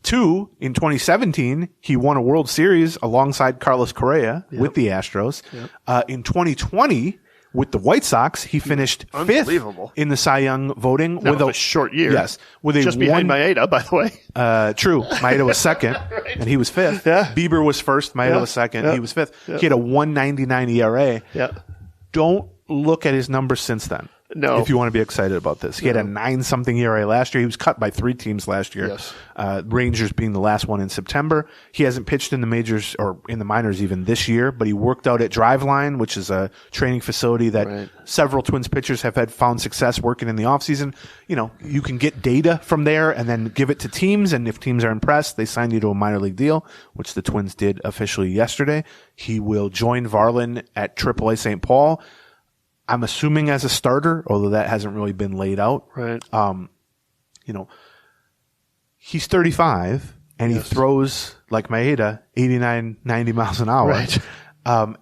2, in 2017, he won a World Series alongside Carlos Correa with the Astros. Yep. In 2020, with the White Sox, he finished 5th in the Cy Young voting with a short year. Yes, with just behind Maeda, by the way. True, Maeda was 2nd, and he was 5th. Yeah. Bieber was 1st, Maeda was 2nd, he was 5th. He had a 1.99 ERA. Yeah. Don't look at his numbers since then. No. If you want to be excited about this. He had a 9-something ERA last year. He was cut by 3 teams last year. Yes. Rangers being the last one in September. He hasn't pitched in the majors or in the minors even this year, but he worked out at Driveline, which is a training facility that several Twins pitchers have found success working in the offseason. You can get data from there and then give it to teams, and if teams are impressed, they sign you to a minor league deal, which the Twins did officially yesterday. He will join Varland at AAA St. Paul. I'm assuming as a starter, although that hasn't really been laid out. Right. He's 35 and he throws like Maeda 89, 90 miles an hour. Right.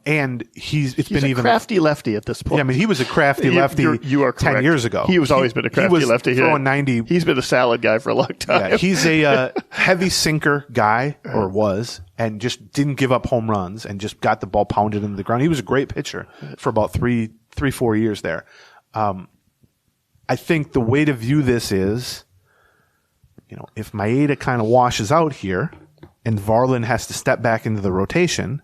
And he's been a crafty lefty at this point. Yeah, I mean, he was a crafty lefty you are 10 years ago. He was always been a crafty lefty. Throwing 90. He's been a salad guy for a long time. Yeah, he's a heavy sinker guy, or was, and just didn't give up home runs and just got the ball pounded into the ground. He was a great pitcher for about 3-4 years there. I think the way to view this is, if Maeda kind of washes out here and Varland has to step back into the rotation,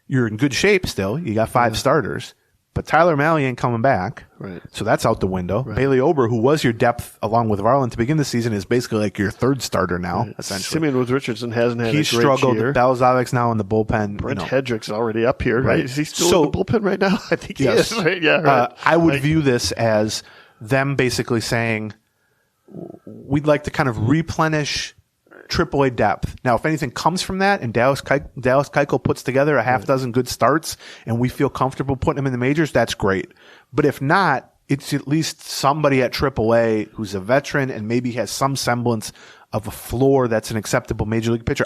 you're in good shape still. You got 5 starters, But Tyler O'Malley ain't coming back. Right. So that's out the window. Right. Bailey Ober, who was your depth along with Varland to begin the season, is basically like your third starter now, essentially. Simeon Woods-Richardson hasn't had a great struggled. year. Balazovic's now in the bullpen. Brent Hedrick's already up here, right? Is he still in the bullpen right now? I think he is. Right? Yeah, right. I would view this as them basically saying, we'd like to kind of replenish AAA depth. Now, if anything comes from that and Dallas Keuchel puts together a half dozen good starts and we feel comfortable putting him in the majors, that's great. But if not, it's at least somebody at AAA who's a veteran and maybe has some semblance of a floor that's an acceptable major league pitcher.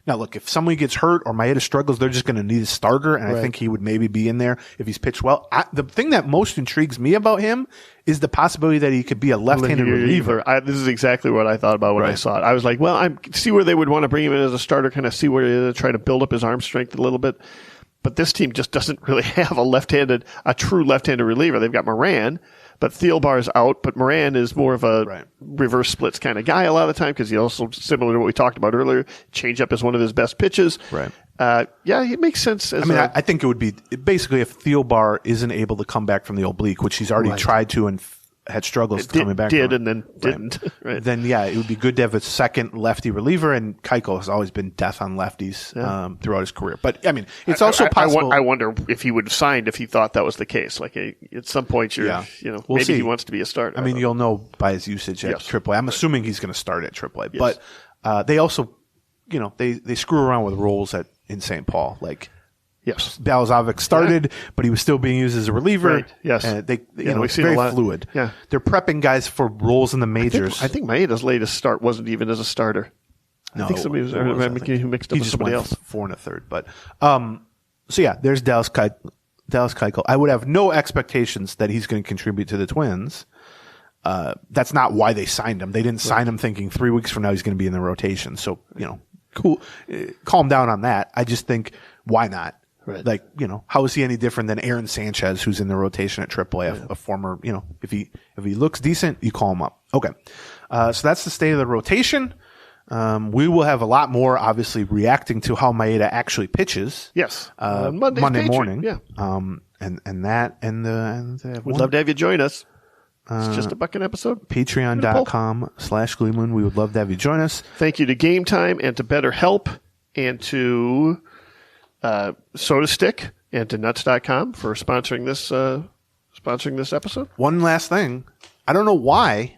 Now, look, if somebody gets hurt or Maeda struggles, they're just going to need a starter, and I think he would maybe be in there if he's pitched well. The thing that most intrigues me about him is the possibility that he could be a left-handed reliever. This is exactly what I thought about when I saw it. I was like, well, I see where they would want to bring him in as a starter, kind of see where they're trying to build up his arm strength a little bit. But this team just doesn't really have a true left-handed reliever. They've got Moran, but Thielbar's out, but Moran is more of a reverse splits kind of guy a lot of the time because he also, similar to what we talked about earlier, changeup is one of his best pitches. Right. It makes sense. I think it would be basically if Thielbar isn't able to come back from the oblique, which he's already tried to and had struggles coming back from. And then didn't. Right. Then, it would be good to have a second lefty reliever, and Keuchel has always been death on lefties throughout his career. But, I mean, it's also possible. I wonder if he would have signed if he thought that was the case. Like, at some point, we'll maybe see. He wants to be a starter. I mean, you'll know by his usage at AAA. I'm assuming he's going to start at AAA. Yes. But they also, they screw around with roles in St. Paul. Like, yes, Balazovic started, but he was still being used as a reliever. Right. Yes, it's very fluid. Yeah, they're prepping guys for roles in the majors. I think Maeda's latest start wasn't even as a starter. No, I think somebody who mixed up with somebody else. 4 1/3. But there's Dallas Keuchel. I would have no expectations that he's going to contribute to the Twins. That's not why they signed him. They didn't sign him thinking 3 weeks from now he's going to be in the rotation. So cool. Calm down on that. I just think why not? Right. Like, how is he any different than Aaron Sanchez, who's in the rotation at AAA, a former, if he looks decent, you call him up. Okay. So that's the state of the rotation. We will have a lot more, obviously, reacting to how Maeda actually pitches. Yes. Monday morning. Yeah. We'd love to have you join us. It's just a buck an episode. Patreon.com/Gleeman. We would love to have you join us. Thank you to Game Time and to BetterHelp and to Soda Stick and to Nuts.com for sponsoring this episode. One last thing. I don't know why,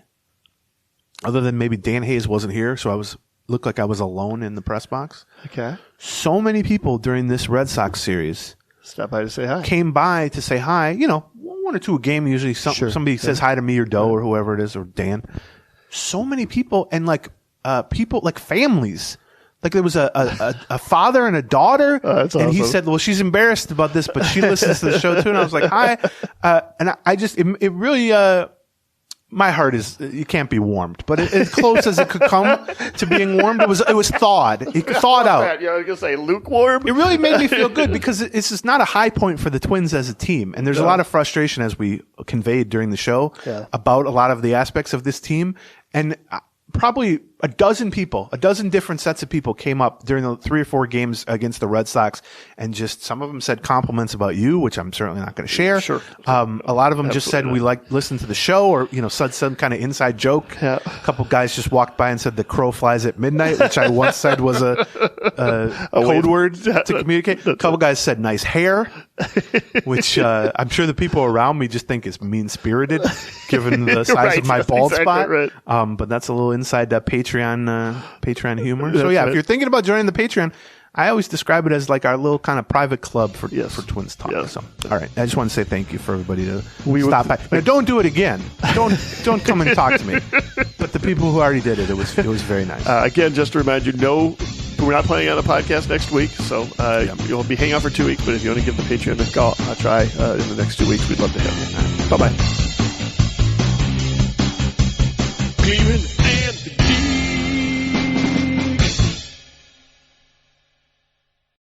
other than maybe Dan Hayes wasn't here, so looked like I was alone in the press box. Okay. So many people during this Red Sox series stopped by to say hi. Came by to say hi. 1 or 2 a game usually. Somebody says hi to me or Doe or whoever it is or Dan. So many people and people like families. Like there was a father and a daughter, that's and awesome. He said, "Well, she's embarrassed about this, but she listens to the show too." And I was like, "Hi," and I just it really my heart is you can't be warmed, but as close as it could come to being warmed, it was thawed. It thawed out. Yeah, I was gonna say lukewarm. It really made me feel good because it's just not a high point for the Twins as a team, and there's a lot of frustration as we conveyed during the show about a lot of the aspects of this team, and probably a dozen different sets of people came up during the 3 or 4 games against the Red Sox, and just some of them said compliments about you, which I'm certainly not going to share. Sure. A lot of them just said we listen to the show, or said some kind of inside joke. Yeah. A couple guys just walked by and said the crow flies at midnight, which I once said was a code word to communicate. A couple guys said nice hair, which I'm sure the people around me just think is mean spirited, given the size of my bald spot. Right. But that's a little inside Patreon humor. So if you're thinking about joining the Patreon, I always describe it as like our little kind of private club for Twins Talk. Yes. So, all right. I just want to say thank you for everybody to stop by. Now, don't do it again. Don't come and talk to me. But the people who already did it, it was very nice. Again, just to remind you, we're not planning on a podcast next week, so you'll be hanging out for 2 weeks. But if you want to give the Patreon a try in the next 2 weeks, we'd love to have you. Bye bye.